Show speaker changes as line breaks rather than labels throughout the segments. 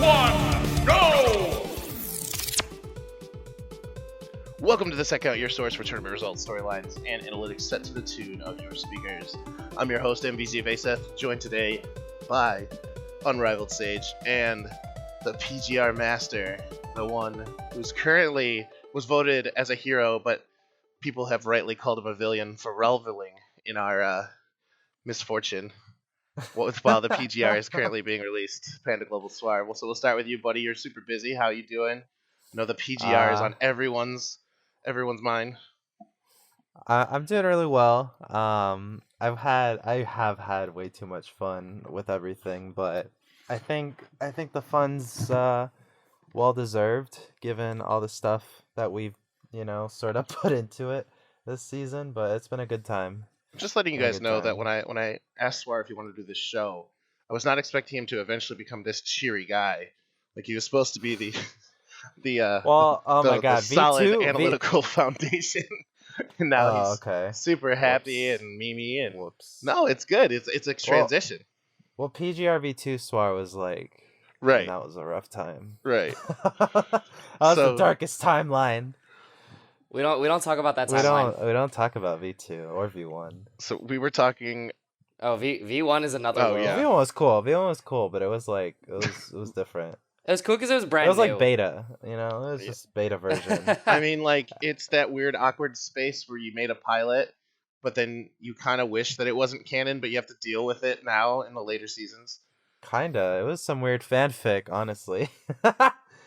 one, go!
Welcome to the Second Out, your source for tournament results, storylines, and analytics set to the tune of your speakers. I'm your host, MVZ Vayseth, joined today by Unrivaled Sage and the PGR Master, the one who's currently was voted as a hero, but people have rightly called him a villain for reveling in our misfortune while the PGR is currently being released. Panda Global Suar. So we'll start with you, buddy. You're super busy. How you doing? I know the PGR is on everyone's mind.
I'm doing really well. I have had way too much fun with everything, but I think the fun's well deserved given all the stuff that we've sort of put into it this season. But it's been a good time.
Just letting you guys know that when I asked Suar if he wanted to do this show, I was not expecting him to eventually become this cheery guy. Like, he was supposed to be the solid
V2?
analytical foundation. And now he's
okay.
super happy and memey and
Whoops.
No, it's good. It's a transition.
Well, PGR V2 Suar was like,
Right.
That was a rough time.
Right.
That was the darkest timeline.
We don't talk about that timeline.
We don't talk about V2 or V1.
So we were talking.
Oh, V1 is another world.
Yeah.
V1 was cool. V1 was cool, but it was like it was different.
It was cool because it was brand new.
It was like beta, it was just beta version.
I mean, like, it's that weird, awkward space where you made a pilot, but then you kind of wish that it wasn't canon, but you have to deal with it now in the later seasons.
Kinda. It was some weird fanfic, honestly.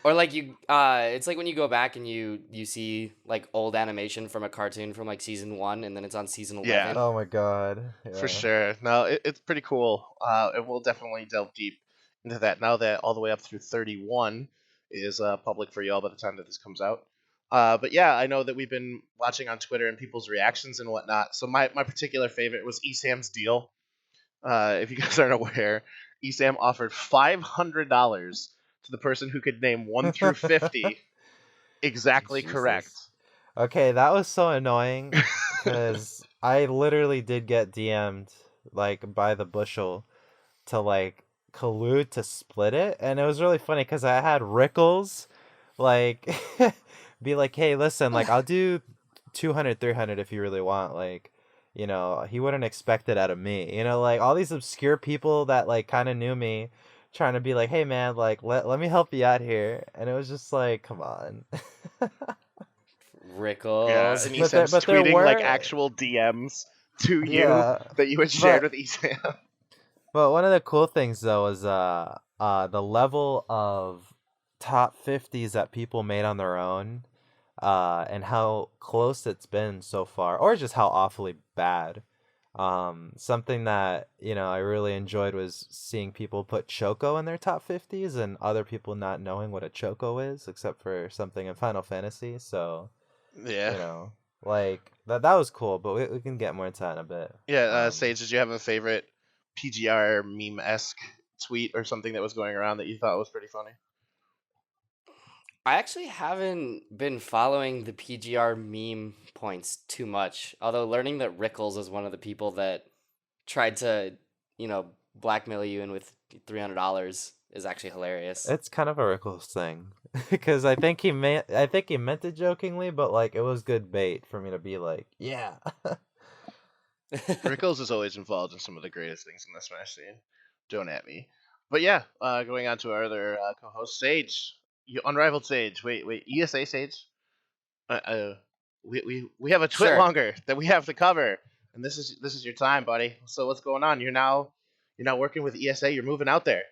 Or like it's like when you go back and you see like old animation from a cartoon from like season 1, and then it's on season 11.
Yeah.
Oh my god. Yeah.
For sure. No, it's pretty cool. And we'll definitely delve deep into that now that all the way up through 31 is public for y'all by the time that this comes out. But yeah, I know that we've been watching on Twitter and people's reactions and whatnot. So my particular favorite was Esam's deal. If you guys aren't aware, Esam offered $500 to the person who could name 1 through 50 exactly
Jesus.
correct.
Okay, that was so annoying because I literally did get DM'd like by the bushel to like collude to split it, and it was really funny because I had Rickles like be like, hey, listen, like, I'll do 200 300 if you really want, like, he wouldn't expect it out of me, like all these obscure people that like kind of knew me trying to be like, hey man, like let me help you out here, and it was just like, come on.
Rickles.
Yeah, and Esam's tweeting like actual DMs to you that you had shared with Esam.
But one of the cool things though is the level of top 50s that people made on their own, and how close it's been so far, or just how awfully bad. Something that I really enjoyed was seeing people put Choco in their top 50s and other people not knowing what a Choco is, except for something in Final Fantasy. So
yeah,
like that was cool. But we can get more into that in a bit.
Yeah, Sage, did you have a favorite PGR meme-esque tweet or something that was going around that you thought was pretty funny?
I actually haven't been following the PGR meme points too much, although learning that Rickles is one of the people that tried to, blackmail you in with $300 is actually hilarious.
It's kind of a Rickles thing because I think he meant it jokingly, but like it was good bait for me to be like, yeah.
Rickles is always involved in some of the greatest things in the Smash scene. Don't at me. But yeah, going on to our other co-host, Sage. Unrivaled Sage. Wait, ESA Sage? We have a twit longer that we have to cover, and this is your time, buddy. So what's going on? You're now working with ESA. You're moving out there.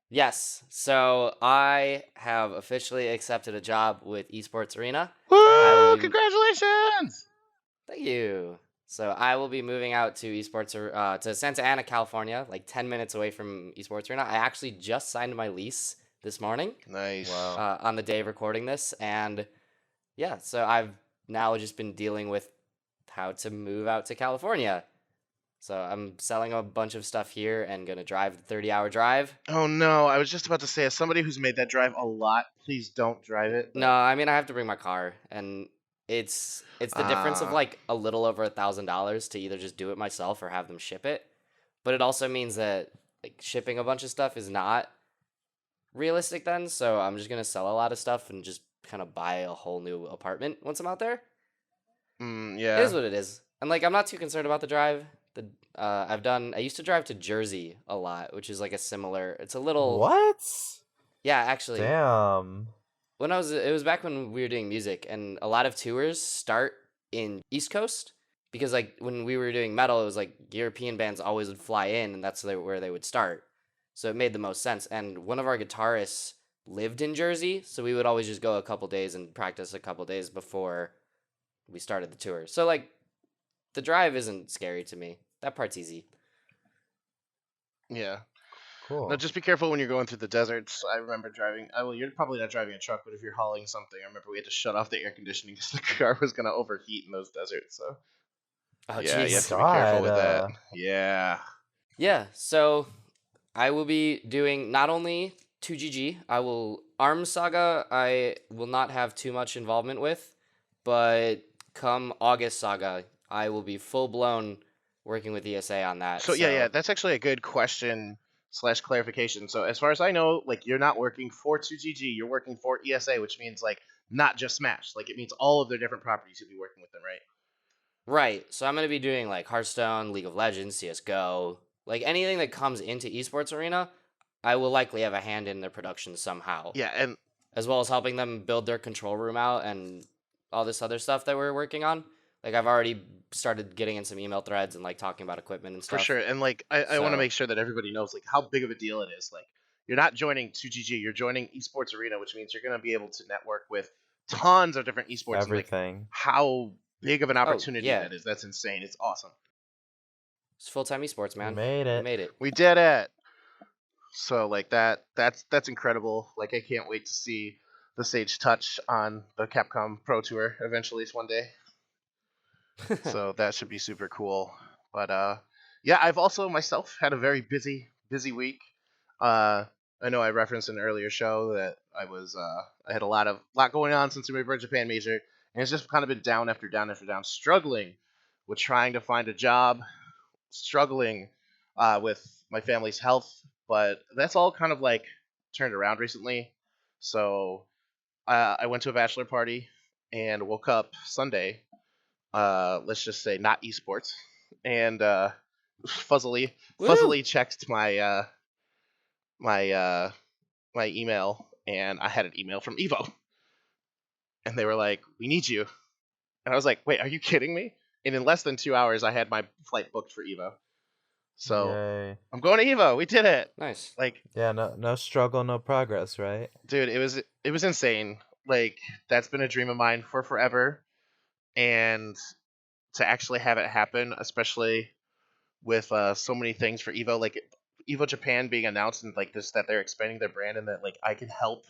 Yes. So I have officially accepted a job with eSports Arena.
Woo! Congratulations!
Thank you. So I will be moving out to eSports to Santa Ana, California, like 10 minutes away from eSports Arena. I actually just signed my lease this morning.
Nice.
Wow.
On the day of recording this, and yeah, so I've now just been dealing with how to move out to California. So I'm selling a bunch of stuff here and gonna drive the 30-hour drive.
Oh no, I was just about to say, as somebody who's made that drive a lot, please don't drive it.
No, I mean I have to bring my car, and it's the difference of like a little over $1,000 to either just do it myself or have them ship it. But it also means that like shipping a bunch of stuff is not realistic then, so I'm just gonna sell a lot of stuff and just kind of buy a whole new apartment once I'm out there. It is
Yeah.
what it is, and like I'm not too concerned about the drive. The I used to drive to Jersey a lot, which is like a similar. It's a little
What?
yeah, actually.
Damn.
It was back when we were doing music, and a lot of tours start in East Coast because like when we were doing metal, it was like European bands always would fly in, and that's where they would start. So it made the most sense. And one of our guitarists lived in Jersey, so we would always just go a couple days and practice a couple days before we started the tour. So like the drive isn't scary to me. That part's easy.
Yeah. Now,
Cool.
just be careful when you're going through the deserts. I remember driving. Well, you're probably not driving a truck, but if you're hauling something, I remember we had to shut off the air conditioning because the car was gonna overheat in those deserts. So
Oh
yeah, you
My
have
jeez.
to be careful
God.
with that. Yeah.
Yeah, so I will be doing not only 2GG, I will Arms Saga I will not have too much involvement with, but come August Saga, I will be full blown working with ESA on that.
So yeah,
So
that's actually a good question slash clarification. So as far as I know, like you're not working for 2GG, you're working for ESA, which means like not just Smash. Like it means all of their different properties you'll be working with them, right?
right, so I'm gonna be doing like Hearthstone, League of Legends, CS:GO, like anything that comes into esports arena, I will likely have a hand in their production somehow,
Yeah, and
as well as helping them build their control room out and all this other stuff that we're working on. Like I've already started getting in some email threads and like talking about equipment and
for
stuff.
sure. And like I want to
So,
make sure that everybody knows like how big of a deal it is. Like you're not joining 2GG, you're joining Esports Arena, which means you're gonna be able to network with tons of different esports and like
Everything.
how big of an
oh
opportunity
yeah,
that is. That's insane. It's awesome.
it's full time esports,
We
man.
made
We
it.
made it.
We did it. So like that's incredible. Like I can't wait to see the Sage touch on the Capcom Pro Tour eventually one day. So that should be super cool. But yeah, I've also myself had a very busy week. Uh I know I referenced in an earlier show that I had a lot going on since we moved for a Japan major, and it's just kind of been down after down after down, struggling with trying to find a job, struggling with my family's health, but that's all kind of like turned around recently. So I went to a bachelor party and woke up Sunday. Let's just say not esports, and fuzzily
Woo!
checked my my email, and I had an email from Evo, and they were like, "We need you," and I was like, "Wait, are you kidding me?" And in less than 2 hours, I had my flight booked for Evo. So
Yay.
I'm going to Evo. We did it.
Nice.
Like,
Yeah, no struggle, no progress, right?
dude, it was insane. Like, that's been a dream of mine for forever, and to actually have it happen, especially with so many things for Evo, like Evo Japan being announced and like this that they're expanding their brand and that like I can help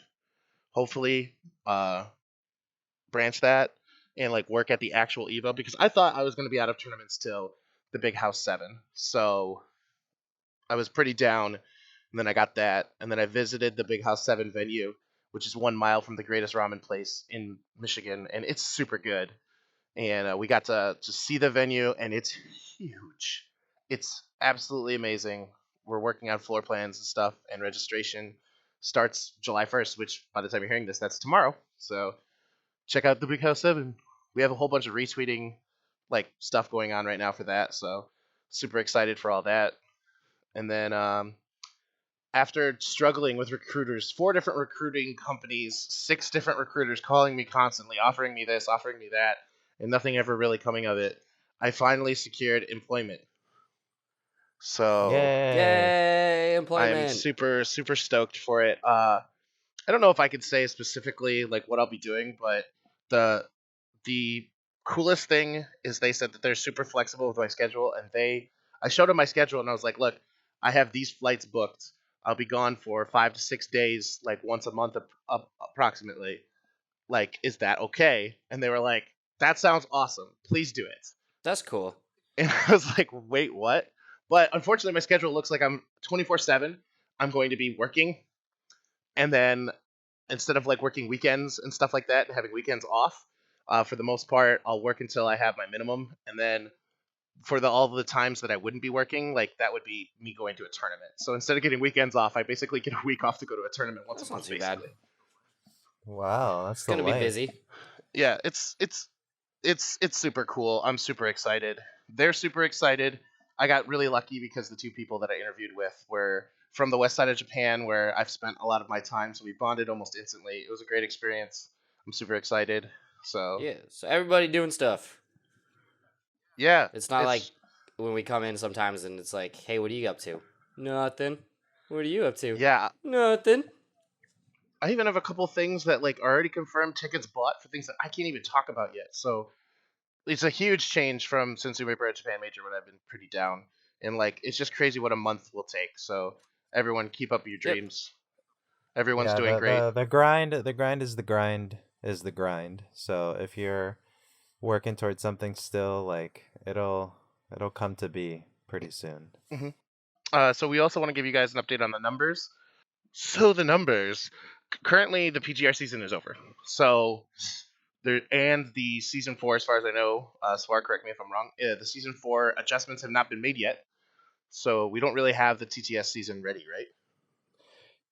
hopefully uh branch that and like work at the actual Evo because I thought I was going to be out of tournaments till the Big House 7. So I was pretty down, and then I got that, and then I visited the Big House 7 venue, which is 1 mile from the greatest ramen place in Michigan, and it's super good. And we got to see the venue, and it's huge. It's absolutely amazing. We're working on floor plans and stuff, and registration starts July 1st, which by the time you're hearing this, that's tomorrow. So check out the Big House 7. We have a whole bunch of retweeting like stuff going on right now for that, so super excited for all that. And then after struggling with recruiters, 4 different recruiting companies, 6 different recruiters calling me constantly, offering me this, offering me that, and nothing ever really coming of it, I finally secured employment. So
Yay.
Yay,
I'm
employment.
super stoked for it. I don't know if I could say specifically like what I'll be doing, but the the coolest thing is they said that they're super flexible with my schedule, and I showed them my schedule and I was like, look, I have these flights booked. I'll be gone for 5 to 6 days, like once a month approximately. Like, is that okay? And they were like, that sounds awesome. Please do it.
That's cool.
And I was like, wait, what? But unfortunately, my schedule looks like I'm 24/7. I'm going to be working, and then instead of like working weekends and stuff like that and having weekends off, for the most part, I'll work until I have my minimum, and then for all the times that I wouldn't be working, like that would be me going to a tournament. So instead of getting weekends off, I basically get a week off to go to a tournament once
That's
a
not
month,
too bad.
basically.
Wow, that's
It's
the
gonna be
life.
busy.
Yeah, it's super cool. I'm super excited. They're super excited. I got really lucky because the two people that I interviewed with were from the west side of Japan, where I've spent a lot of my time. So we bonded almost instantly. It was a great experience. I'm super excited. So
Yeah. So everybody doing stuff.
yeah,
It's not like when we come in sometimes and it's like, hey, what are you up to? Nothing. What are you up to?
yeah.
Nothing.
I even have a couple things that like are already confirmed tickets bought for things that I can't even talk about yet. So it's a huge change from since we were at Japan Major when I've been pretty down. And like it's just crazy what a month will take. So everyone keep up your
Yep.
dreams. Everyone's
Yeah,
doing great.
the grind. So if you're working towards something still, like it'll come to be pretty soon.
Hmm. So we also want to give you guys an update on the numbers. So the numbers currently the PGR season is over. So there and the season 4, as far as I know, Suar, correct me if I'm wrong. The season 4 adjustments have not been made yet. So we don't really have the TTS season ready, right?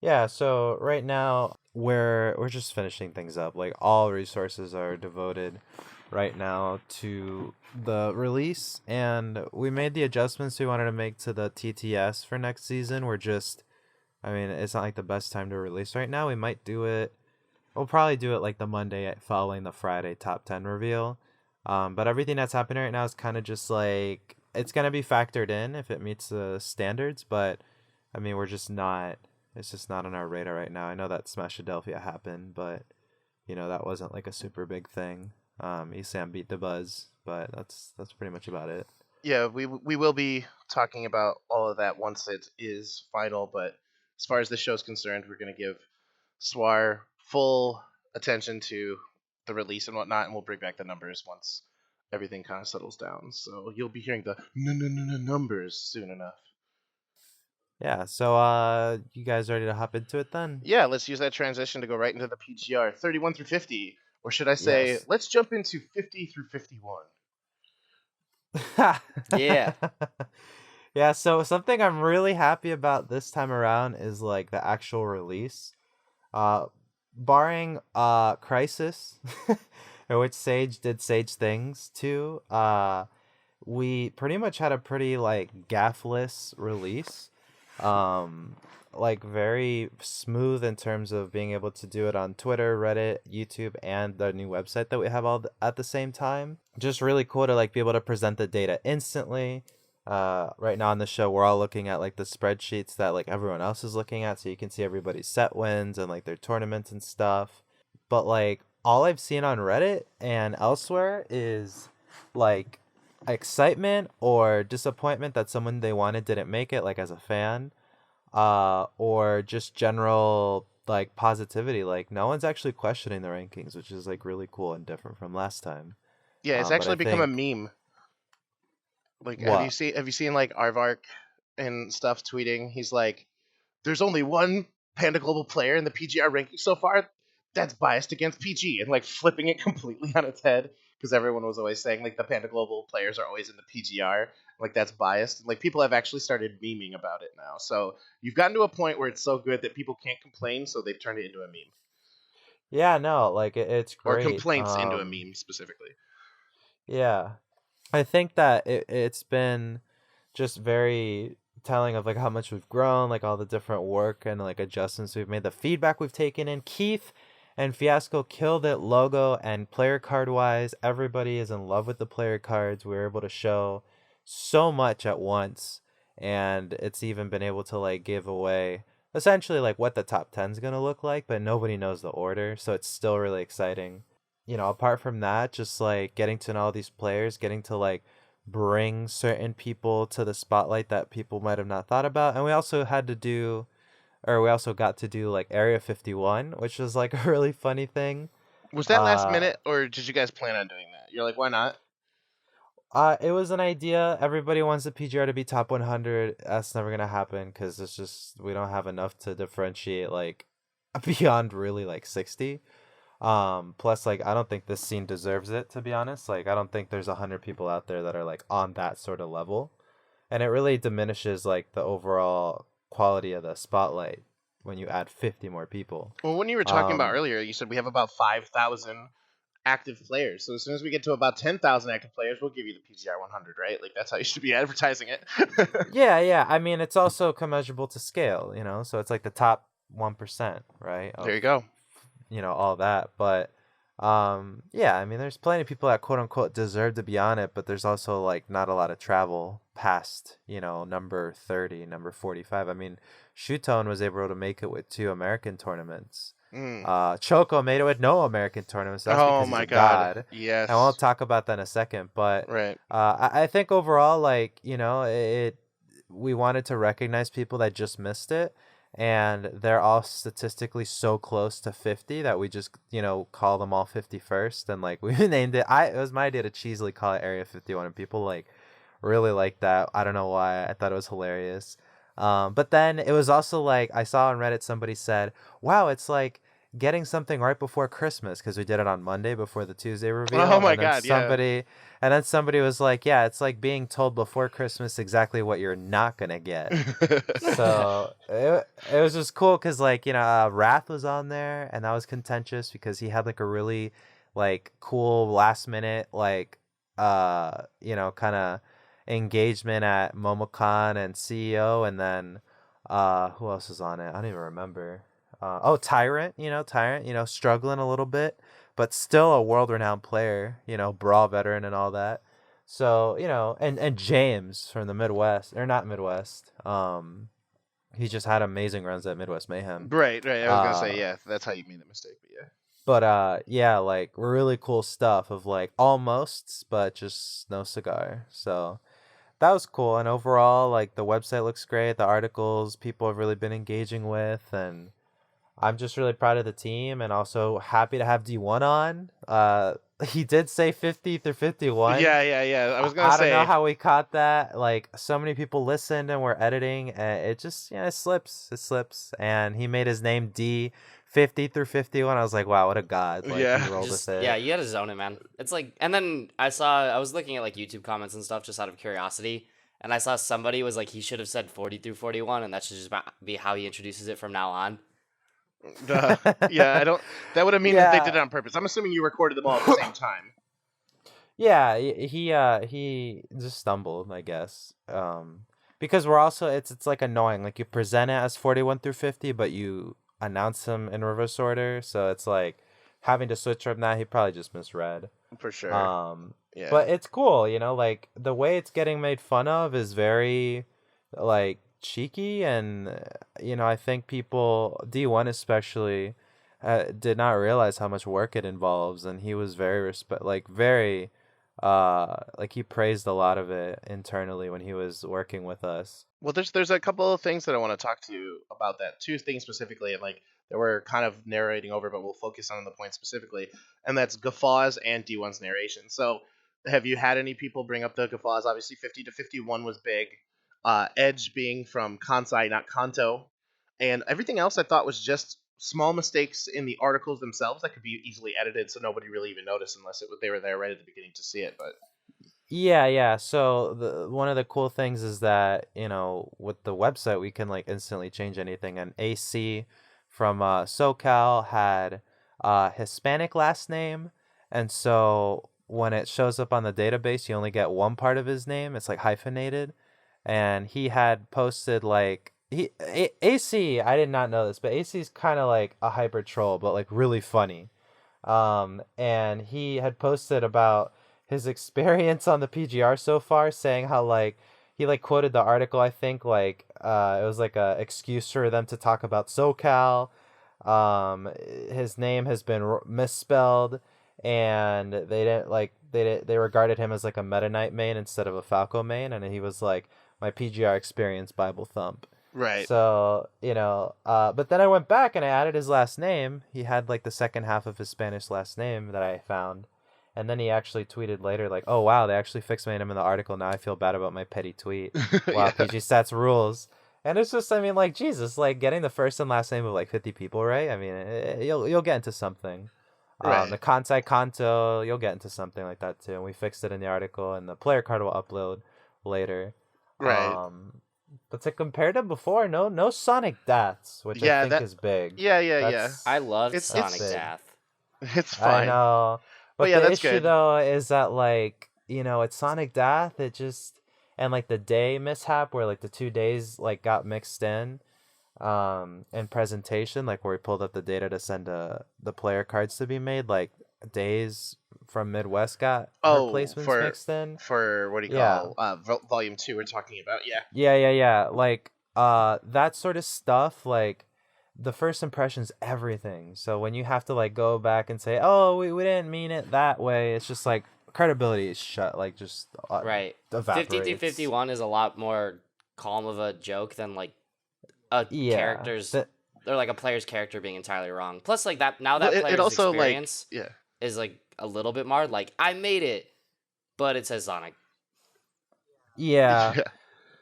Yeah, so right now we're just finishing things up. Like all resources are devoted right now to the release, and we made the adjustments we wanted to make to the TTS for next season. I mean, it's not like the best time to release right now. We'll probably do it like the Monday following the Friday top 10 reveal. But everything that's happening right now is kind of just like it's gonna be factored in if it meets the standards, but I mean, it's just not on our radar right now. I know that Smashadelphia happened, but that wasn't like a super big thing. Esam beat the buzz, but that's pretty much about it.
Yeah, we will be talking about all of that once it is final. But as far as this show's concerned, we're going to give Swar full attention to the release and whatnot, and we'll bring back the numbers once everything kind of settles down. So you'll be hearing the numbers soon enough.
Yeah, so you guys ready to hop into it then?
Yeah, let's use that transition to go right into the PGR 31 through 50, or should I say,
Yes.
let's jump into 50 through 51.
Yeah.
Yeah, so something I'm really happy about this time around is like the actual release. Uh Barring Crisis, in which Sage did Sage things too, we pretty much had a pretty like gaffless release. Um like very smooth in terms of being able to do it on Twitter, Reddit, YouTube, and the new website that we have at the same time. Just really cool to like be able to present the data instantly. Right now on the show we're all looking at like the spreadsheets that like everyone else is looking at, so you can see everybody's set wins and like their tournaments and stuff. But like all I've seen on Reddit and elsewhere is like excitement or disappointment that someone they wanted didn't make it, like as a fan, or just general like positivity. Like no one's actually questioning the rankings, which is like really cool and different from last time.
Yeah, it's
But I
actually become a
think
meme. Like,
what?
have you seen like Arvark and stuff tweeting? He's like, "There's only one Panda Global player in the PGR ranking so far that's biased against PG," and like flipping it completely on its head because everyone was always saying like the Panda Global players are always in the PGR, like that's biased. Like people have actually started memeing about it now. So you've gotten to a point where it's so good that people can't complain, so they've turned it into a meme
Yeah, no, like it's
or
great.
complaints into a meme specifically.
Yeah. I think that it's been just very telling of like how much we've grown, like all the different work and like adjustments we've made, the feedback we've taken in. Keith and Fiasco killed it logo and player card wise. Everybody is in love with the player cards. We were able to show so much at once, and it's even been able to like give away essentially like what the top 10 is going to look like, but nobody knows the order, so it's still really exciting. Apart from that, just like getting to know all these players, getting to like bring certain people to the spotlight that people might have not thought about. And we also got to do like Area 51, which was like a really funny thing.
Was that last
Uh,
minute, or did you guys plan on doing that? You're like, why not?
it was an idea. Everybody wants the PGR to be top 100. That's never gonna happen because we don't have enough to differentiate like beyond really like 60. Plus, like, I don't think this scene deserves it, to be honest. Like, I don't think there's 100 people out there that are like on that sort of level, and it really diminishes like the overall quality of the spotlight when you add 50 more people.
Well, when you were talking about
Um,
earlier, you said we have about 5,000 active players. So as soon as we get to about 10,000 active players, we'll give you the PGR 100, right? Like that's how you should be advertising it.
yeah. I mean, it's also commensurable to scale, you know. So it's like the top 1%, right?
There
Of
you go.
all that. But yeah, I mean, there's plenty of people that quote unquote deserve to be on it, but there's also like not a lot of travel past, number 30, number 45. I mean, Shootone was able to make it with 2 American tournaments.
Mm.
Choco made it with no American tournaments. That's
Oh
because he's
my
a
God.
god.
Yes.
And we'll talk about that in a second. But
Right.
I think overall, like, we wanted to recognize people that just missed it. And they're all statistically so close to 50 that we just, call them all 51st. And like, we named it. It was my idea to cheesily call it Area 51. And people like really like that. I don't know why. I thought it was hilarious. But then it was also like, I saw on Reddit somebody said, wow, it's like getting something right before Christmas, because we did it on Monday before the Tuesday reveal.
Oh my
and then
God, yeah.
And then somebody was like, yeah, it's like being told before Christmas exactly what you're not going to get. So it was just cool because, like, Wrath was on there, and that was contentious because he had like a really like cool last minute like kind of engagement at MomoCon and CEO, and then who else was on it? I don't even remember. Tyrant, struggling a little bit, but still a world-renowned player, Brawl veteran and all that. So, and James from the Midwest, or not Midwest. He just had amazing runs at Midwest Mayhem.
Right. I was gonna say, yeah, that's how you made the mistake, but yeah.
But yeah, like really cool stuff of like almosts, but just no cigar. So that was cool. And overall, like the website looks great. The articles people have really been engaging with, and I'm just really proud of the team, and also happy to have D1 on. He did say 50 through 51.
Yeah. I was gonna
I
say.
don't know how we caught that. Like, so many people listened and were editing, and it just, it slips. It slips. And he made his name D 50 through 51. I was like, wow, what a god. Like,
Yeah.
he rolled
Just
with it.
yeah, you gotta zone it, man. It's like, and then I was looking at like YouTube comments and stuff just out of curiosity, and I saw somebody was like, he should have said 40 through 41, and that should just be how he introduces it from now on.
Yeah, I don't. That would have mean that they did it on purpose. I'm assuming you recorded them all at the same time.
Yeah, he just stumbled, I guess. Because we're also it's like annoying. Like, you present it as 41 through 50, but you announce them in reverse order, so it's like having to switch from that. He probably just misread.
For sure. Yeah.
But it's cool, like the way it's getting made fun of is very like cheeky, and I think people, D1 especially, did not realize how much work it involves, and he was very very like he praised a lot of it internally when he was working with us.
Well, there's a couple of things that I want to talk to you about, that two things specifically, and like that we're kind of narrating over, but we'll focus on the point specifically, and that's guffaws and D1's narration. So have you had any people bring up the guffaws? Obviously 50 to 51 was big. Edge being from Kansai, not Kanto, and everything else I thought was just small mistakes in the articles themselves that could be easily edited, so nobody really even noticed unless they were there right at the beginning to see it. But
Yeah. So one of the cool things is that, with the website we can like instantly change anything. And AC from SoCal had Hispanic last name, and so when it shows up on the database, you only get one part of his name. It's like hyphenated, and he had posted like AC. I did not know this, but AC is kind of like a hyper troll, but like really funny. And he had posted about his experience on the PGR so far, saying how like he like quoted the article. I think like it was like a excuse for them to talk about SoCal. His name has been misspelled, and they regarded him as like a Meta Knight main instead of a Falco main, and he was like, my PGR experience Bible thump.
right.
So, but then I went back and I added his last name. He had like the second half of his Spanish last name that I found. And then he actually tweeted later, like, oh, wow, they actually fixed my name in the article. Now I feel bad about my petty tweet. Wow,
Yeah.
PG Stats rules. And it's just, I mean, like, Jesus, like getting the first and last name of like 50 people, right? I mean, you'll get into something. The
Right.
Kansai Kanto, you'll get into something like that too. And we fixed it in the article, and the player card will upload later.
Right.
But to compare to before, no Sonic deaths, which I
Yeah,
think
that
is big.
yeah.
That's
I loved
It's
that's
Sonic
it's
big.
Death.
it's
I
fine.
know.
But
But
yeah,
the
that's
issue
good.
though is that like, it's Sonic Death, it just and like the day mishap where like the 2 days like got mixed in presentation, like where we pulled up the data to send the player cards to be made, like days from Midwest got her
Oh,
placements mixed in.
for what do you
Yeah.
call volume 2 we're talking about. Yeah.
Yeah. Like that sort of stuff, like the first impression's everything. So when you have to like go back and say, "Oh, we didn't mean it that way," it's just like credibility is shut, like just
Right.
evaporates.
5251 is a lot more calm of a joke than like a
Yeah.
character's or like a player's character being entirely wrong. Plus, like that now
Well,
that
it
player's
also like
experience
yeah.
is like a little bit marred. Like I made it, but it says Sonic.
Yeah.
Yeah.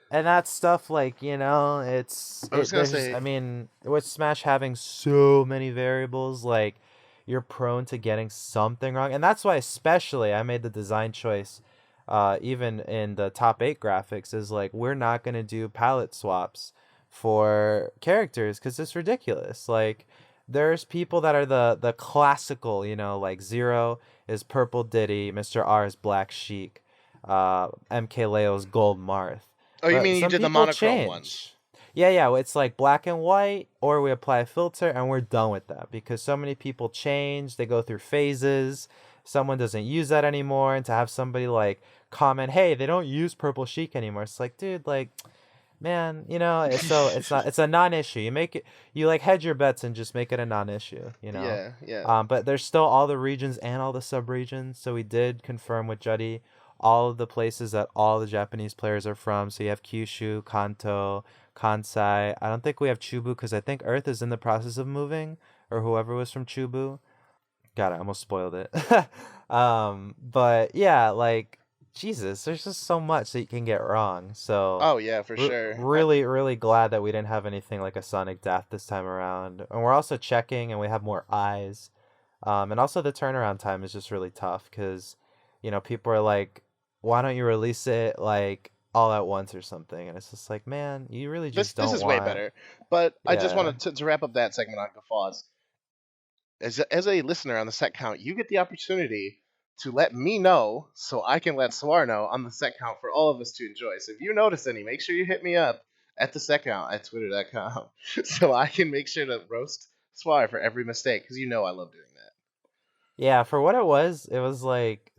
And that stuff, like,
I was gonna
there's,
say
I mean, with Smash having so many variables, like, you're prone to getting something wrong. And that's why, especially, I made the design choice, even in the top 8 graphics, is like, we're not going to do palette swaps for characters because it's ridiculous. Like, there's people that are the classical, like Zero is Purple Diddy, Mr. R is Black Sheik, MK Leo's Gold Marth.
Oh, you
But
mean you
some
did the
people
monochrome ones?
change. Yeah, it's like black and white, or we apply a filter and we're done with that because so many people change, they go through phases. Someone doesn't use that anymore, and to have somebody like comment, "Hey, they don't use Purple Chic anymore." It's like, dude, like, man, it's a non-issue. You like hedge your bets and just make it a non-issue.
Yeah.
But there's still all the regions and all the sub-regions, so we did confirm with Juddy all of the places that all the Japanese players are from. So you have Kyushu, Kanto, Kansai. I don't think we have Chubu because I think Earth is in the process of moving, or whoever was from Chubu. God, I almost spoiled it. But yeah, like, Jesus, there's just so much that you can get wrong. So
Oh yeah, for sure.
really, really glad that we didn't have anything like a Sonic Death this time around. And we're also checking, and we have more eyes. And also the turnaround time is just really tough because, people are like, why don't you release it like all at once or something? And it's just like, man, you really
This
just don't
is way
want.
better. But I just
Yeah.
wanted to wrap up that segment on Guffaws. As a listener on the set count, you get the opportunity to let me know so I can let Suar know on the set count for all of us to enjoy. So if you notice any, make sure you hit me up at the set count at twitter.com so I can make sure to roast Suar for every mistake because I love doing that.
Yeah, for what it was like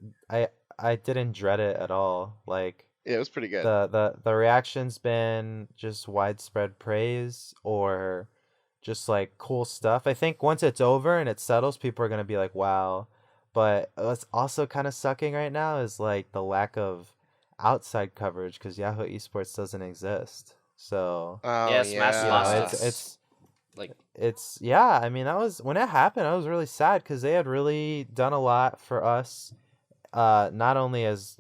I didn't dread it at all. Like
Yeah, it was pretty good.
the reaction's been just widespread praise or just like cool stuff. I think once it's over and it settles, people are gonna be like, wow. But what's also kind of sucking right now is like the lack of outside coverage because Yahoo Esports doesn't exist. So
Oh
Yeah, Smash
yeah.
lost
it's
like
yeah. I mean, that was when it happened. I was really sad because they had really done a lot for us, not only as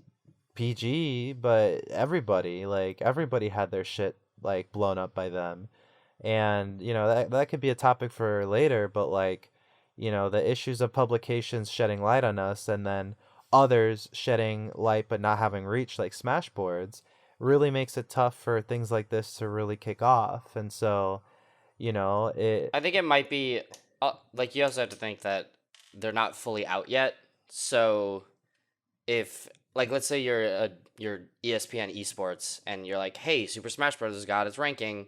PG, but everybody. Like everybody had their shit like blown up by them, and that could be a topic for later. But like, the issues of publications shedding light on us, and then others shedding light but not having reach, like Smashboards, really makes it tough for things like this to really kick off. And so, it.
I think it might be like you also have to think that they're not fully out yet. So if like let's say you're ESPN esports and you're like, hey, Super Smash Bros. Has got its ranking.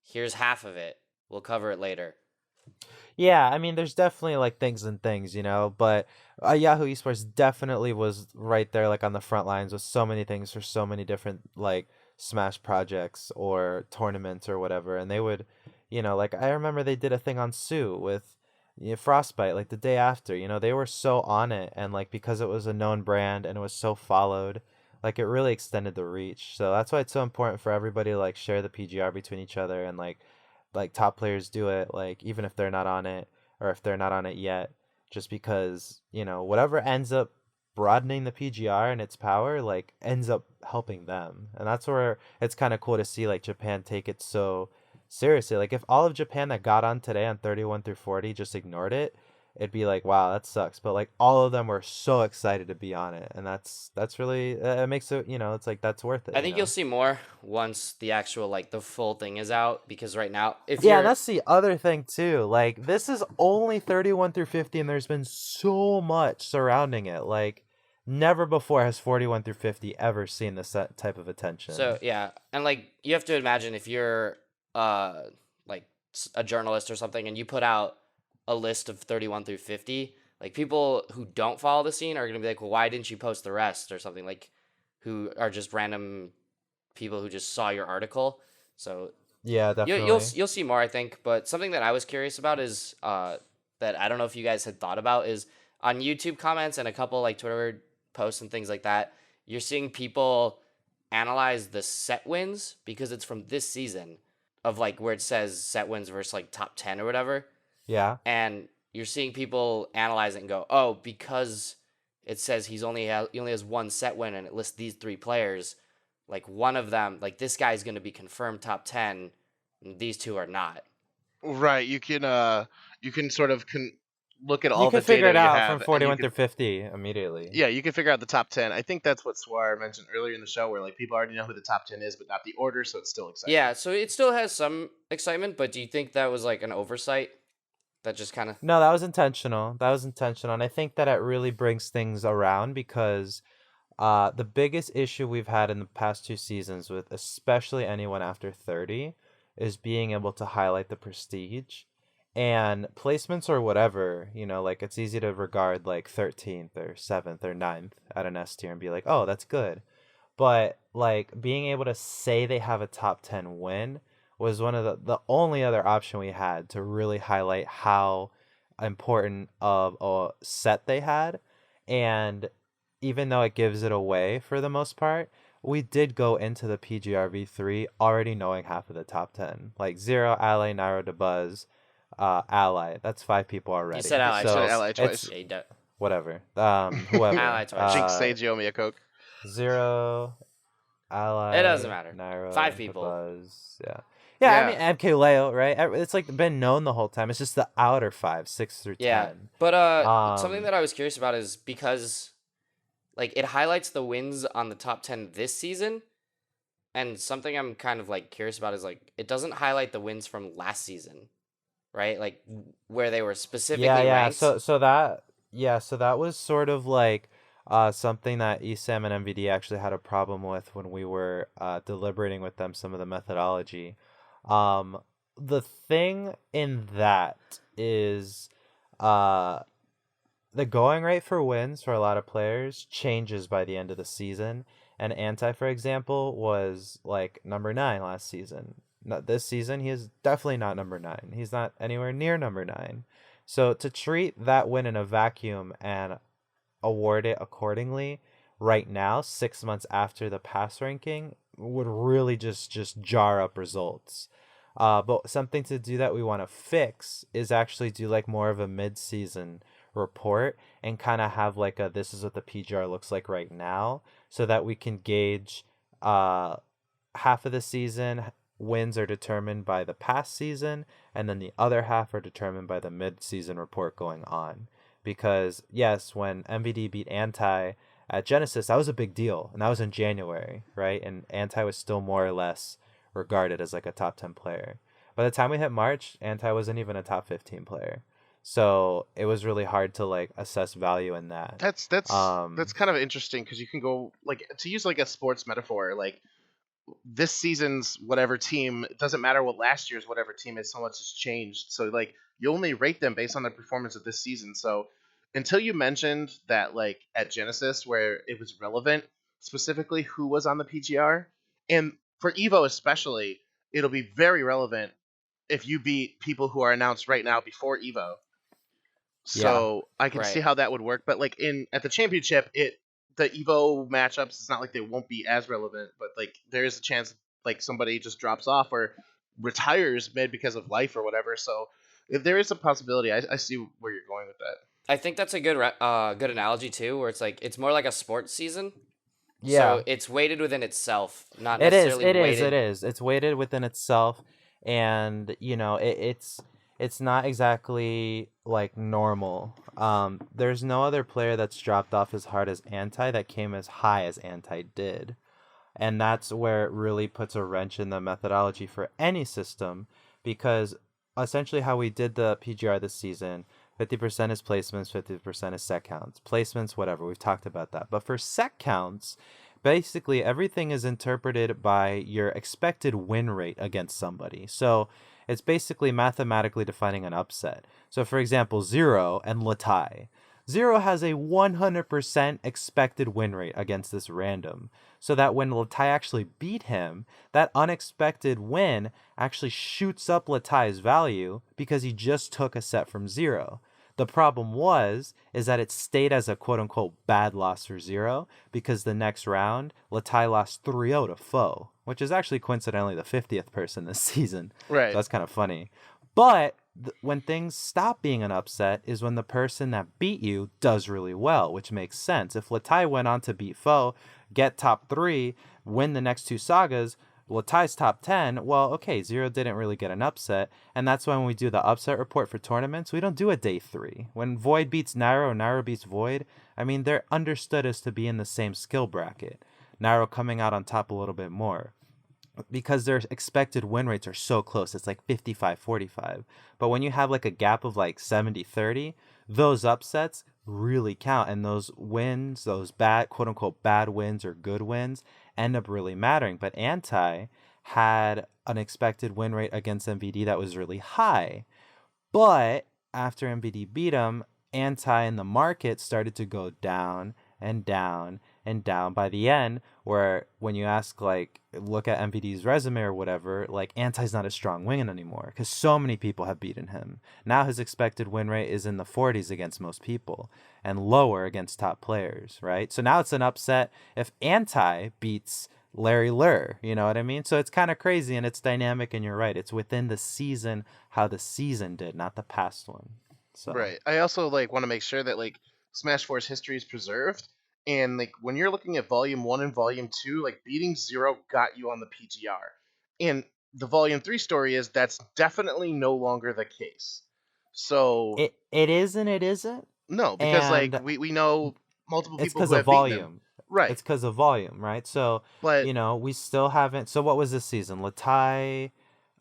Here's half of it. We'll cover it later.
Yeah, I mean, there's definitely like things and things, but Yahoo Esports definitely was right there, like on the front lines with so many things for so many different like Smash projects or tournaments or whatever. And they would, like I remember they did a thing on Sue with Frostbite like the day after. They were so on it, and like because it was a known brand and it was so followed, like it really extended the reach. So that's why it's so important for everybody to like share the PGR between each other and like top players do it, like even if they're not on it or if they're not on it yet, just because whatever ends up broadening the PGR and its power like ends up helping them. And that's where it's kind of cool to see like Japan take it so seriously. Like if all of Japan that got on today on 31 through 40 just ignored it, it'd be like, wow, that sucks. But like all of them were so excited to be on it, and that's really it makes it, it's like that's worth it.
I think you'll see more once the actual like the full thing is out, because right now if
Yeah, and
you're
that's the other thing too. Like this is only 31 through 50, and there's been so much surrounding it. Like never before has 41 through 50 ever seen this type of
so
attention.
yeah, and like you have to imagine if you're uh like a journalist or something and you put out a list of 31 through 50, like people who don't follow the scene are going to be like, well, why didn't you post the rest or something, like who are just random people who just saw your article. So
Yeah,
you'll
definitely.
you'll see more, I think. But something that I was curious about is that I don't know if you guys had thought about is on YouTube comments and a couple like Twitter posts and things like that. You're seeing people analyze the set wins because it's from this season of like where it says set wins versus like top 10 or whatever,
Yeah.
and you're seeing people analyze it and go, oh, because it says he only has one set win and it lists these three players, like one of them, like this guy's going to be confirmed top 10 and these two are not.
Right. You can sort of look at
You
all the
can figure
data
it
you
out from
have, and you
41
can
through 50 immediately.
yeah, you can figure out the top 10. I think that's what Suar mentioned earlier in the show, where like people already know who the top 10 is, but not the order, so it's still exciting.
Yeah, so it still has some excitement, but do you think that was like an oversight that just kind of
No, that was intentional. That was intentional. And I think that it really brings things around because the biggest issue we've had in the past two seasons with especially anyone after 30 is being able to highlight the prestige and placements or whatever, like it's easy to regard like 13th or 7th or 9th at an S tier and be like, oh, that's good. But like being able to say they have a top 10 win was one of the only other option we had to really highlight how important of a set they had. And even though it gives it away for the most part, we did go into the PGRV3 already knowing half of the top 10. Like Zero, Ally, Nairo, DeBuzz, Ally. That's five people
you
already.
said ally
You said
So
twice.
Ally
it's
twice.
Yeah, you don't.
whatever.
Ally
Whoever.
twice.
Jinx, Sage, Yomi, a Coke.
Zero,
It doesn't
Ally,
matter. Five
Nairo, the
people.
Buzz. Yeah. Yeah, I
Yeah.
mean MKLeo, right? It's like been known the whole time. It's just the outer five, 6 through
Yeah,
10.
but something
Um
that I was curious about is because like it highlights the wins on the top 10 this season, and something I'm kind of like curious about is like it doesn't highlight the wins from last season, right? Like where they were
yeah,
specifically
yeah.
ranked.
So that was sort of like something that ESAM and MVD actually had a problem with when we were deliberating with them some of the methodology. Um the thing in that is uh the going rate for wins for a lot of players changes by the end of the season. And Anti, for example, was like number 9 last season. Not this season, he is definitely not number 9. He's not anywhere near number 9. So to treat that win in a vacuum and award it accordingly right now, 6 months after the pass ranking, would really just jar up results. But something to do that we want to fix is actually do like more of a mid-season report and kind of have like a this is what the PGR looks like right now, so that we can gauge half of the season wins are determined by the past season, and then the other half are determined by the mid-season report going on. Because yes, when MVD beat Anti at Genesis, that was a big deal, and that was in January, right? And Anti was still more or less regarded as like a top 10 player. By the time we hit March, Anti wasn't even a top 15 player. So it was really hard to like assess value in that.
That's kind of interesting because you can go like to use like a sports metaphor, like this season's whatever team, it doesn't matter what last year's whatever team is, so much has changed. So like you only rate them based on the performance of this season. So until you mentioned that like at Genesis where it was relevant specifically who was on the PGR, and for Evo especially, it'll be very relevant if you beat people who are announced right now before Evo.
Yeah.
So I can see
Right.
how that would work. But like in at the championship, the Evo matchups, it's not like they won't be as relevant, but like there is a chance like somebody just drops off or retires mid because of life or whatever. So if there is a possibility, I see where you're going with that.
I think that's a good analogy too, where it's like it's more like a sports season.
Yeah.
So it's weighted within itself, not
It is.
necessarily
It is. It
weighted.
is. It's weighted within itself, and it's it's not exactly like normal. There's no other player that's dropped off as hard as Anti that came as high as Anti did. And that's where it really puts a wrench in the methodology for any system, because essentially how we did the PGR this season, 50% is placements, 50% is set counts. Placements, whatever, we've talked about that. But for set counts, basically everything is interpreted by your expected win rate against somebody. So it's basically mathematically defining an upset. So for example, Zero and Latai. Zero has a 100% expected win rate against this random, so that when Latai actually beat him, that unexpected win actually shoots up Latai's value because he just took a set from Zero. The problem is that it stayed as a quote-unquote bad loss for Zero, because the next round, Latai lost 3-0 to Foe, which is actually coincidentally the 50th person this season.
Right.
So that's kind of funny. But when things stop being an upset is when the person that beat you does really well, which makes sense. If Latai went on to beat Foe, get top 3, win the next 2 sagas, Latai's top 10, well, okay, Zero didn't really get an upset, and that's why when we do the upset report for tournaments, we don't do a day 3. When Void beats Nairo or Nairo beats Void, I mean, they're understood as to be in the same skill bracket. Nairo coming out on top a little bit more, because their expected win rates are so close. It's like 55-45. But when you have like a gap of like 70-30, those upsets really count. And those wins, those bad, quote unquote, bad wins or good wins end up really mattering. But Anti had an expected win rate against MVD that was really high. But after MVD beat him, Anti in the market started to go down and down and down. By the end, where when you ask, like, look at MVD's resume or whatever, like, Anti's not a strong win anymore because so many people have beaten him. Now his expected win rate is in the 40s against most people and lower against top players, right? So now it's an upset if Anti beats Larry Lur, you know what I mean? So it's kind of crazy, and it's dynamic, and you're right. It's within the season how the season did, not the past one. So
Right. I also like want to make sure that like Smash 4's history is preserved, and like when you're looking at Volume 1 and Volume 2, like beating Zero got you on the PGR. And the Volume 3 story is that's definitely no longer the case. So
it is and it isn't,
no, because like
and
we know multiple
it's
people
because
who
of
have beaten him.
volume.
Right.
It's because of volume, right? So
But
we still haven't. So what was this season? Latai,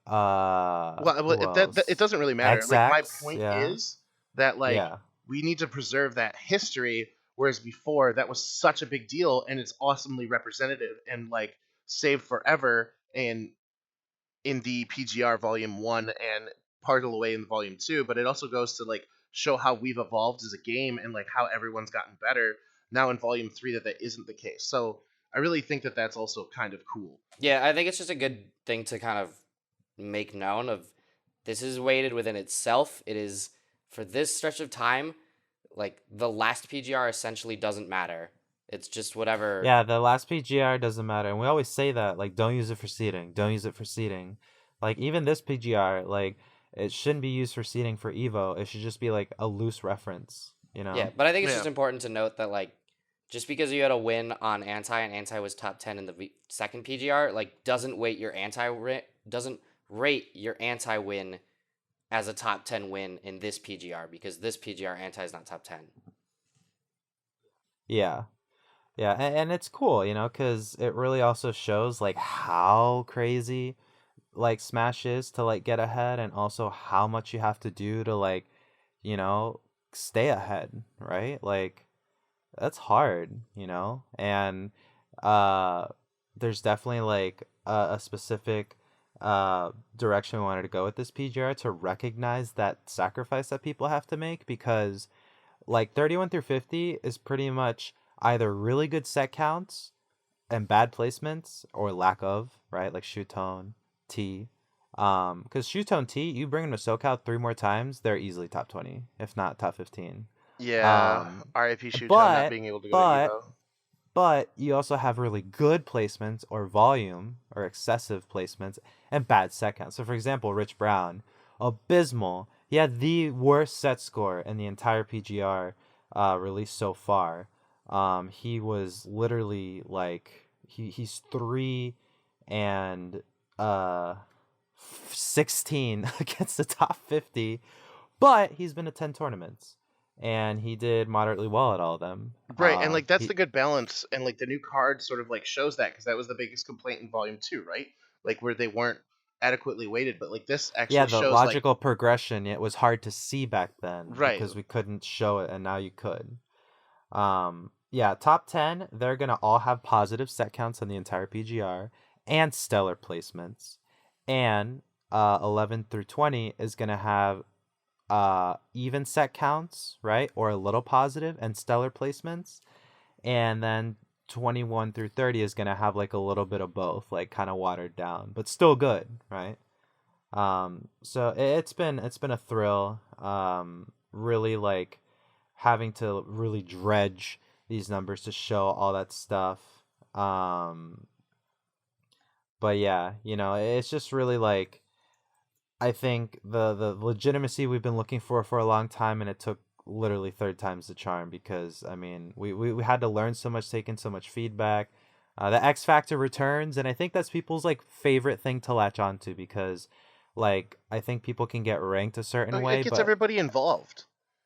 who
that it
else?
doesn't really matter. Like my
XX,
point
yeah,
is that like
yeah.
we need to preserve that history, whereas before that was such a big deal and it's awesomely representative and like saved forever and in the PGR Volume 1 and part of the way in Volume 2, but it also goes to like show how we've evolved as a game and like how everyone's gotten better now in Volume 3 that isn't the case. So I really think that that's also kind of cool.
Yeah, I think it's just a good thing to kind of make known of. This is weighted within itself. It is for this stretch of time, like the last PGR essentially doesn't matter. It's just whatever.
Yeah, the last PGR doesn't matter, and we always say that, like, don't use it for seeding, don't use it for seeding. Like, even this PGR, like, it shouldn't be used for seeding for Evo. It should just be like a loose reference, you
Yeah,
know?
but I think it's
Yeah.
just important to note that like just because you had a win on Anti and Anti was top 10 in the second PGR, like doesn't weight your doesn't rate your Anti win as a top 10 win in this PGR, because this PGR Anti is not top 10.
Yeah. Yeah, and it's cool, because it really also shows like how crazy like Smash is to like get ahead, and also how much you have to do to like, you know, stay ahead, right? Like that's hard, and uh there's definitely like a specific direction we wanted to go with this PGR to recognize that sacrifice that people have to make, because like 31 through 50 is pretty much either really good set counts and bad placements or lack of, right? Like Shootone, T. Because Shootone T, you bring them to SoCal 3 more times, they're easily top 20, if not top 15.
Yeah,
Um,
RIP Shuto not
but
being able to go to
but
Evo.
but you also have really good placements or volume or excessive placements and bad set counts. So for example, Rich Brown, abysmal. He had the worst set score in the entire PGR released so far. He was literally like he's 3 and 16 against the top 50, but he's been to 10 tournaments and he did moderately well at all of them.
Right, and like that's
He
the good balance, and like the new card sort of like shows that because that was the biggest complaint in Volume 2, right? Like where they weren't adequately weighted, but like this
Yeah,
actually
the
shows like
logical progression, it was hard to see back then
right,
because we couldn't show it, and now you could. Yeah, top 10, they're gonna all have positive set counts on the entire PGR and stellar placements, and 11 through 20 is gonna have even set counts, right, or a little positive and stellar placements, and then 21 through 30 is gonna have like a little bit of both, like kind of watered down, but still good, right? So it's been a thrill. Really like having to really dredge these numbers to show all that stuff. Um, but yeah, it's just really like I think the legitimacy we've been looking for a long time, and it took literally third time's the charm because I mean we had to learn so much, take in so much feedback. The X Factor returns, and I think that's people's like favorite thing to latch onto because like I think people can get ranked a certain
it
way,
gets
but
everybody involved.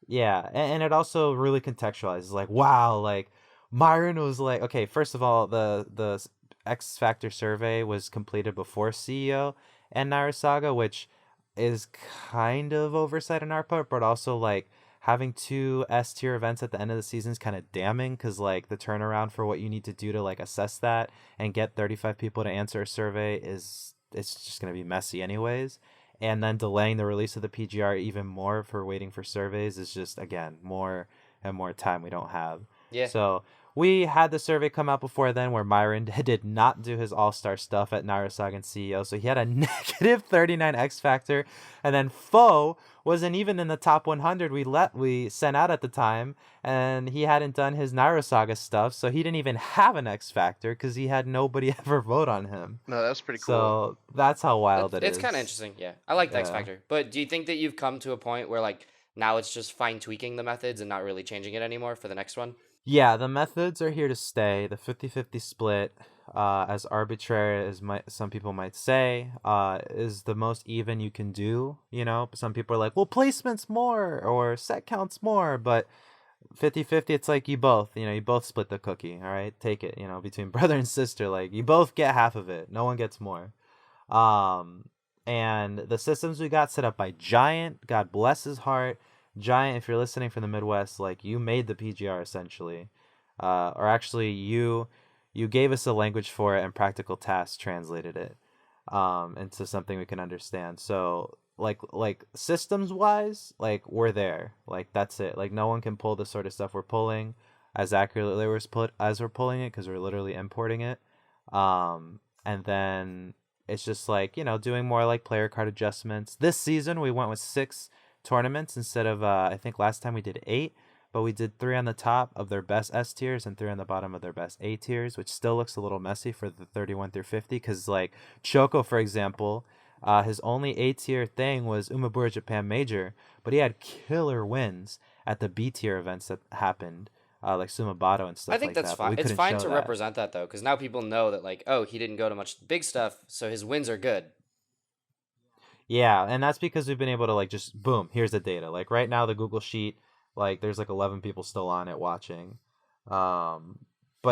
yeah, and it also really contextualizes like wow, like Myron was like okay, first of all, the X Factor survey was completed before CEO and Narasaga, which is kind of oversight on our part, but also like having two S tier events at the end of the season is kind of damning because like the turnaround for what you need to do to like assess that and get 35 people to answer a survey is it's just gonna be messy anyways. And then delaying the release of the PGR even more for waiting for surveys is just again more and more time we don't have.
Yeah.
So we had the survey come out before then where Myron did not do his all-star stuff at Narasagan CEO, so he had a negative 39 X Factor, and then Foe wasn't even in the top 100 we sent out at the time, and he hadn't done his Narasaga stuff, so he didn't even have an X Factor because he had nobody ever vote on him.
No, that's pretty cool.
So that's how wild
It's kind of interesting. Yeah, I like the X
Yeah.
Factor. But do you think that you've come to a point where like now it's just fine tweaking the methods and not really changing it anymore for the next one?
Yeah, the methods are here to stay. The 50-50 split, as arbitrary as some people might say, is the most even you can do. Some people are like, well, placements more or set counts more, but 50-50, it's like you both split the cookie, all right? Take it, between brother and sister, like you both get half of it. No one gets more. And the systems we got set up by Giant, God bless his heart. Giant, if you're listening from the Midwest, like you made the PGR essentially, or actually you gave us a language for it and practical tasks translated it into something we can understand. So like systems wise, like we're there. Like that's it. Like no one can pull the sort of stuff we're pulling as accurately as we're pulling it because we're literally importing it. And then it's just like doing more like player card adjustments. This season we went with 6 tournaments instead of I think last time we did 8, but we did 3 on the top of their best S tiers and 3 on the bottom of their best A tiers, which still looks a little messy for the 31 through 50 because like Choco, for example, his only A tier thing was Umabura Japan Major, but he had killer wins at the B tier events that happened, like Sumabato and stuff
I think
like
that's
that. But
fine.
we
It's
couldn't
fine
show
to
that.
represent that though, because now people know that like, oh, he didn't go to much big stuff, so his wins are good.
Yeah, and that's because we've been able to like just boom, here's the data. Like right now the Google Sheet, like there's like 11 people still on it watching. But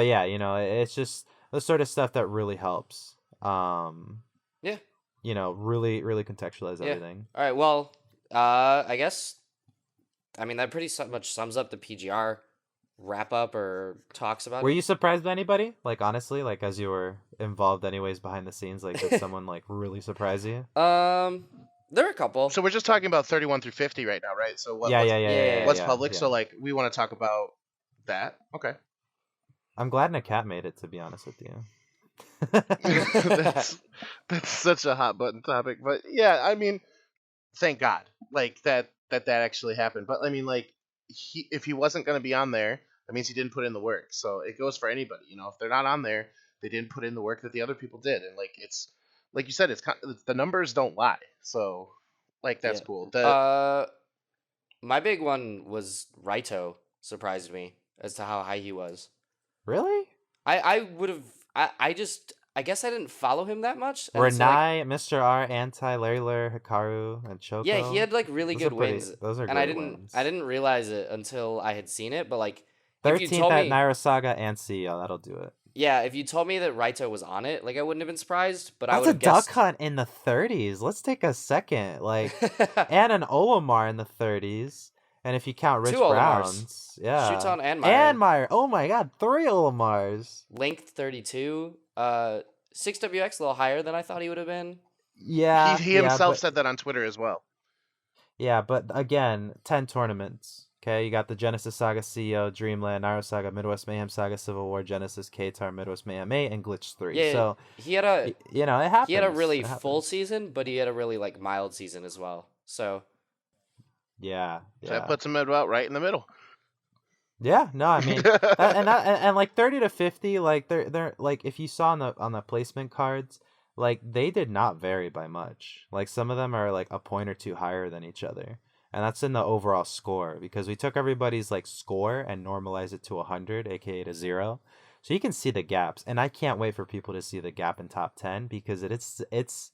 yeah, it's just the sort of stuff that really helps.
Yeah.
Really really contextualize
Yeah.
everything.
All right. Well, I guess I mean that pretty much sums up the PGR wrap up or talks about
Were
it.
you surprised by anybody? Like honestly, like as you were involved anyways behind the scenes, like did someone like really surprise you?
There are a couple.
So we're just talking about 31 through 50 right now, right? So
Yeah, yeah.
what's public?
Yeah.
So like we want to talk about that. Okay.
I'm glad Nakat made it, to be honest with you.
that's such a hot button topic, but yeah, I mean, thank God, like that actually happened. But I mean, like, if he wasn't going to be on there, that means he didn't put in the work. So it goes for anybody, if they're not on there, they didn't put in the work that the other people did, and like it's like you said, the numbers don't lie. So like that's
Yeah.
cool.
My big one was Raito. Surprised me as to how high he was.
Really?
I would have. I just I guess I didn't follow him that much. And so, like,
Renai, Mr. R, Anti, Larry Lur, Hikaru, and
yeah, he
Choco.
had like really
Those are
good
pretty.
wins,
Those are
and I
great
didn't
wins.
I didn't realize it until I had seen it. But like, if you
13th
told
at
me,
Naira Saga and CEO, that'll do it.
yeah, if you told me that Raito was on it, like I wouldn't have been surprised. But I
That's
would
a
have
duck
guessed.
hunt in the 30s. Let's take a second. And an Olimar in the 30s. And if you count
Two
Rich
Olimars,
Browns, yeah.
Shuton and
And
Myron.
Meyer. Oh my god, 3 Olimars.
Length 32. 6WX a little higher than I thought he would have been.
Yeah,
He
yeah,
himself
but
said that on Twitter as well.
again, 10 tournaments. Okay, you got the Genesis Saga CEO, Dreamland, Nairo Saga, Midwest Mayhem Saga, Civil War, Genesis, K-Tar, Midwest Mayhem 8, and Glitch 3.
Yeah,
So,
he had a
it happens.
he had a really
It
full
happens.
season, but he had a really like mild season as well. So
Yeah,
So that
yeah.
puts him about right in the middle.
Yeah, no, I mean, and like 30 to 50, like they're like if you saw on the placement cards, like they did not vary by much. Like some of them are like a point or two higher than each other, and that's in the overall score because we took everybody's like score and normalized it to 100, aka to 0, so you can see the gaps. And I can't wait for people to see the gap in top 10 because it's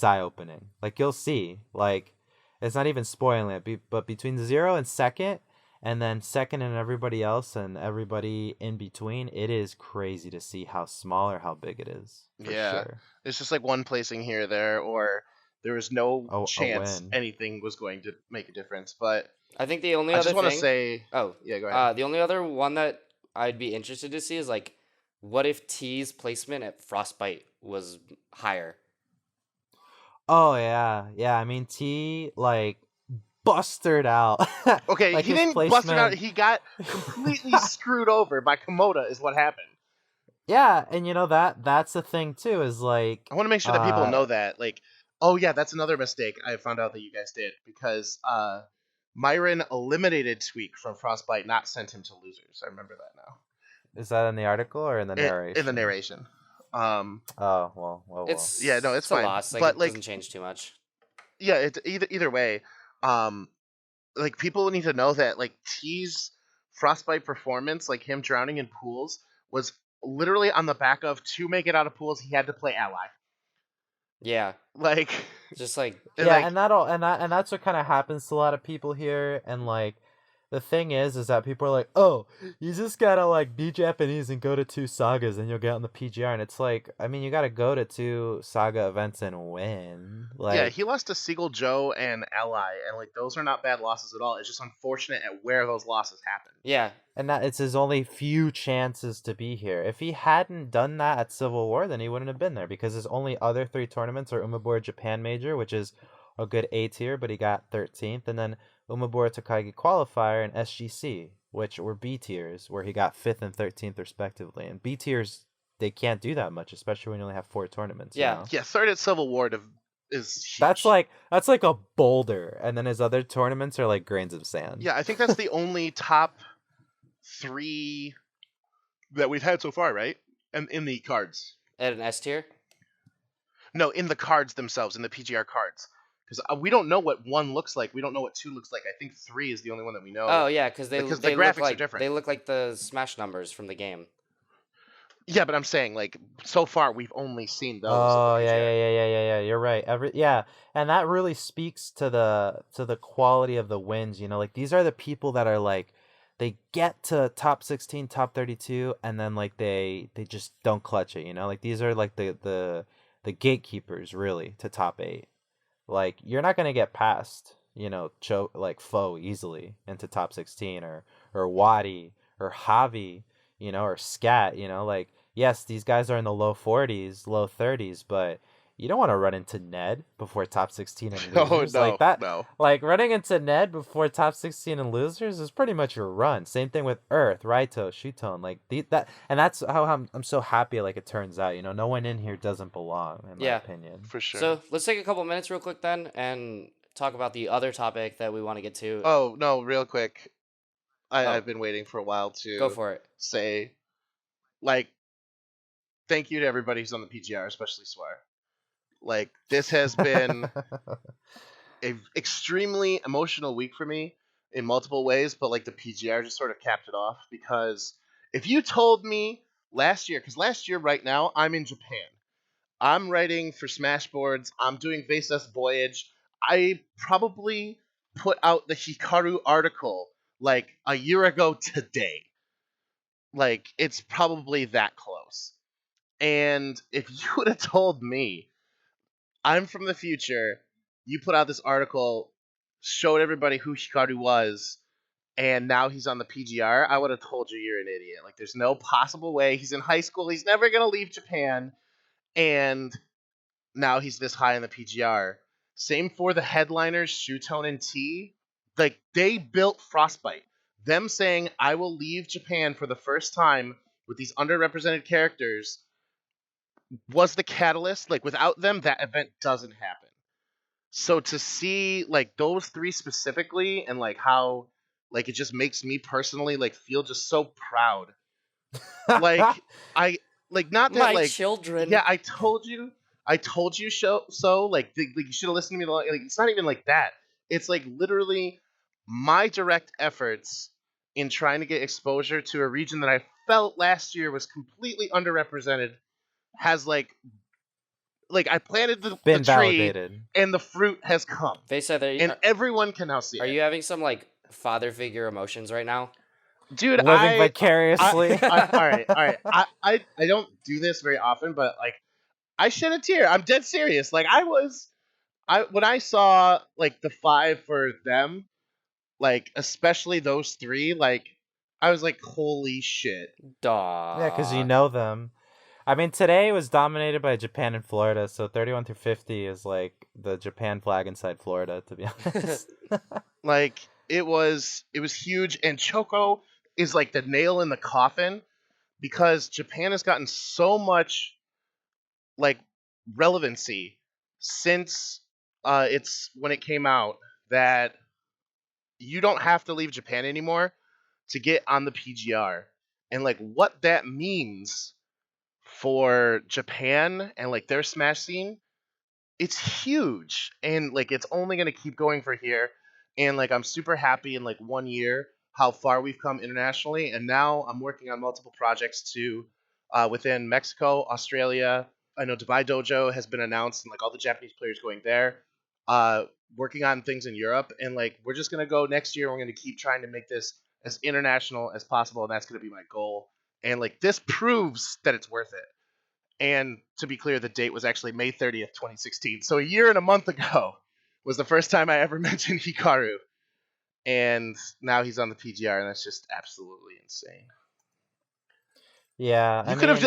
eye opening. Like you'll see, like it's not even spoiling it, but between 0 and second. And then second and everybody else and everybody in between, it is crazy to see how small or how big it is. For
Yeah.
sure.
It's just like one placing here or there, or there was no
A
chance
win.
anything was going to make a difference. But
I think the only
I
other
just want to
thing.
say,
Oh,
yeah, go ahead.
the only other one that I'd be interested to see is like, what if T's placement at Frostbite was higher?
Oh yeah. Yeah, I mean T like busted out.
Okay,
like
he
his
didn't bust it out.
placement.
He got completely screwed over by Komoda is what happened.
Yeah, and you know that's the thing too, is like
I want to make sure that people know that. Like, oh yeah, that's another mistake I found out that you guys did because Myron eliminated Tweak from Frostbite, not sent him to losers. I remember that now.
is that in the article or in the narration?
In the narration.
Oh well.
It's
Yeah, no, it's
a
fine.
loss. Like,
But,
it
like-
doesn't change too much.
Yeah, it's either way. Like people need to know that like T's Frostbite performance, like him drowning in pools, was literally on the back of to make it out of pools. He had to play ally.
Yeah,
Like,
just like
and,
yeah,
like,
and that's what kind of happens to a lot of people here. And like the thing is that people are like, oh, you just gotta like be Japanese and go to 2 sagas and you'll get on the PGR. And it's like, I mean, you gotta go to 2 saga events and win. Like,
yeah, he lost to Seagull Joe and Ally, and like those are not bad losses at all. It's just unfortunate at where those losses happened.
yeah,
and that it's his only few chances to be here. If he hadn't done that at Civil War, then he wouldn't have been there because his only other 3 tournaments are Umebura Japan Major, which is a good A tier, but he got 13th, and then Umebura Tokage Qualifier and SGC, which were B tiers, where he got 5th and 13th respectively. And B tiers, they can't do that much, especially when you only have 4 tournaments.
Yeah.
You know?
Yeah, third at Civil War is huge.
That's like a boulder, and then his other tournaments are like grains of sand.
Yeah, I think that's the only top 3 that we've had so far, right? And in the cards.
at an S tier.
No, in the cards themselves, in the PGR cards. Because we don't know what 1 looks like. We don't know what 2 looks like. I think 3 is the only one that we know.
Oh yeah, because
the
they
graphics
look like,
are different.
They look like the Smash numbers from the game.
Yeah, but I'm saying, like, so far we've only seen those.
Oh
in the PGR.
yeah. You're right. And that really speaks to the quality of the wins. You know, like these are the people that are like, they get to top 16, top 32, and then like they just don't clutch it. You know, like these are like the gatekeepers really to top 8. Like you're not gonna get past, you know, like Foe easily into top 16 or Wadi or Javi, you know, or Scat. You know, like yes, these guys are in the low 40s, low 30s, but you don't want to run into Ned before top 16 and losers.
No,
like that.
no.
Like running into Ned before top 16 and losers is pretty much your run. Same thing with Earth, Raito, Shuton. Like that's how I'm so happy. Like it turns out, you know, no one in here doesn't belong, in my opinion.
For sure.
So let's take a couple minutes real quick then and talk about the other topic that we want to get to.
Oh, no, real quick. I've been waiting for a while to
Go for it.
say, like, thank you to everybody who's on the PGR, especially Suar. Like, this has been an extremely emotional week for me in multiple ways, but, like, the PGR just sort of capped it off because if you told me last year, because last year right now I'm in Japan, I'm writing for Smashboards. I'm doing Vayseth's Voyage. I probably put out the Hikaru article like a year ago today. Like, it's probably that close. And if you would have told me, I'm from the future, you put out this article, showed everybody who Hikaru was, and now he's on the PGR, I would have told you you're an idiot. Like, there's no possible way. He's in high school. He's never going to leave Japan. And now he's this high in the PGR. Same for the headliners, Shutone and T. Like, they built Frostbite. Them saying, I will leave Japan for the first time with these underrepresented characters was the catalyst. Like, without them, that event doesn't happen. So to see, like, those three specifically and, like, how, like, it just makes me personally, like, feel just so proud. Like, not that,
My
like,
children.
yeah, I told you so, like, you should have listened to me, like, it's not even like that. It's, like, literally my direct efforts in trying to get exposure to a region that I felt last year was completely underrepresented has, like, I planted the
Been
tree,
validated.
and the fruit has come.
Vayseth,
And everyone can now see
are
it.
you having some like father figure emotions right now?
Dude,
Living vicariously.
all right. I don't do this very often, but, like, I shed a tear. I'm dead serious. Like, when I saw, like, the 5 for them, like, especially those 3, like, I was like, holy shit.
Duh.
Yeah, because you know them. I mean, today was dominated by Japan and Florida, so 31 through 50 is like the Japan flag inside Florida, to be honest.
Like, it was huge, and Choco is like the nail in the coffin because Japan has gotten so much, like, relevancy since it's when it came out that you don't have to leave Japan anymore to get on the PGR. And, like, what that means for Japan and, like, their Smash scene, it's huge. And, like, it's only going to keep going for here. And, like, I'm super happy in, like, 1 year how far we've come internationally. And now I'm working on multiple projects too within Mexico, Australia. I know Dubai Dojo has been announced and, like, all the Japanese players going there. Working on things in Europe. And, like, we're just going to go next year. We're going to keep trying to make this as international as possible. And that's going to be my goal. And, like, this proves that it's worth it. And to be clear, the date was actually May 30th, 2016. So a year and a month ago was the first time I ever mentioned Hikaru. And now he's on the PGR, and that's just absolutely insane.
Yeah,
You could have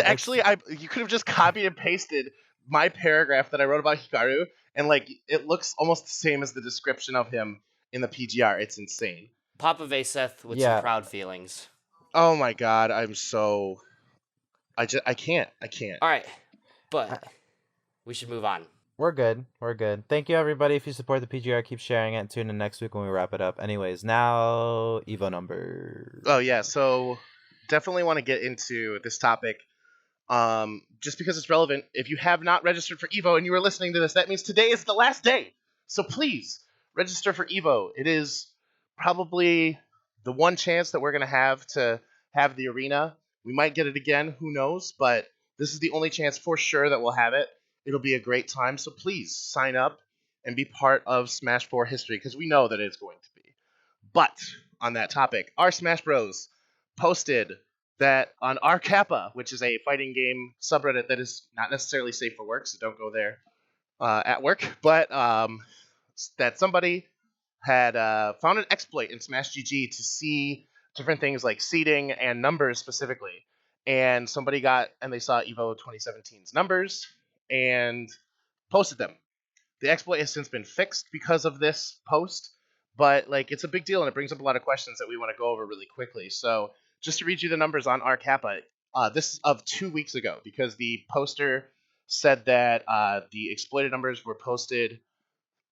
you could have just copied and pasted my paragraph that I wrote about Hikaru, and, like, it looks almost the same as the description of him in the PGR. It's insane.
Papa Vayseth with some proud feelings.
Oh my god, I'm so... I can't.
All right, but we should move on.
We're good. Thank you, everybody. If you support the PGR, keep sharing it, and tune in next week when we wrap it up. Anyways, now Evo numbers.
Oh yeah, so definitely want to get into this topic. Just because it's relevant. If you have not registered for Evo and you are listening to this, that means today is the last day. So please register for Evo. It is probably the one chance that we're going to have the arena. We might get it again, who knows, but this is the only chance for sure that we'll have it. It'll be a great time, so please sign up and be part of Smash 4 history, because we know that it's going to be. But on that topic, our Smash Bros posted that on our Kappa, which is a fighting game subreddit that is not necessarily safe for work, so don't go there at work, but that somebody had found an exploit in Smash GG to see different things like seeding and numbers specifically. And somebody they saw Evo 2017's numbers and posted them. The exploit has since been fixed because of this post, but, like, it's a big deal and it brings up a lot of questions that we want to go over really quickly. So just to read you the numbers on our Kappa, this is of 2 weeks ago, because the poster said that the exploited numbers were posted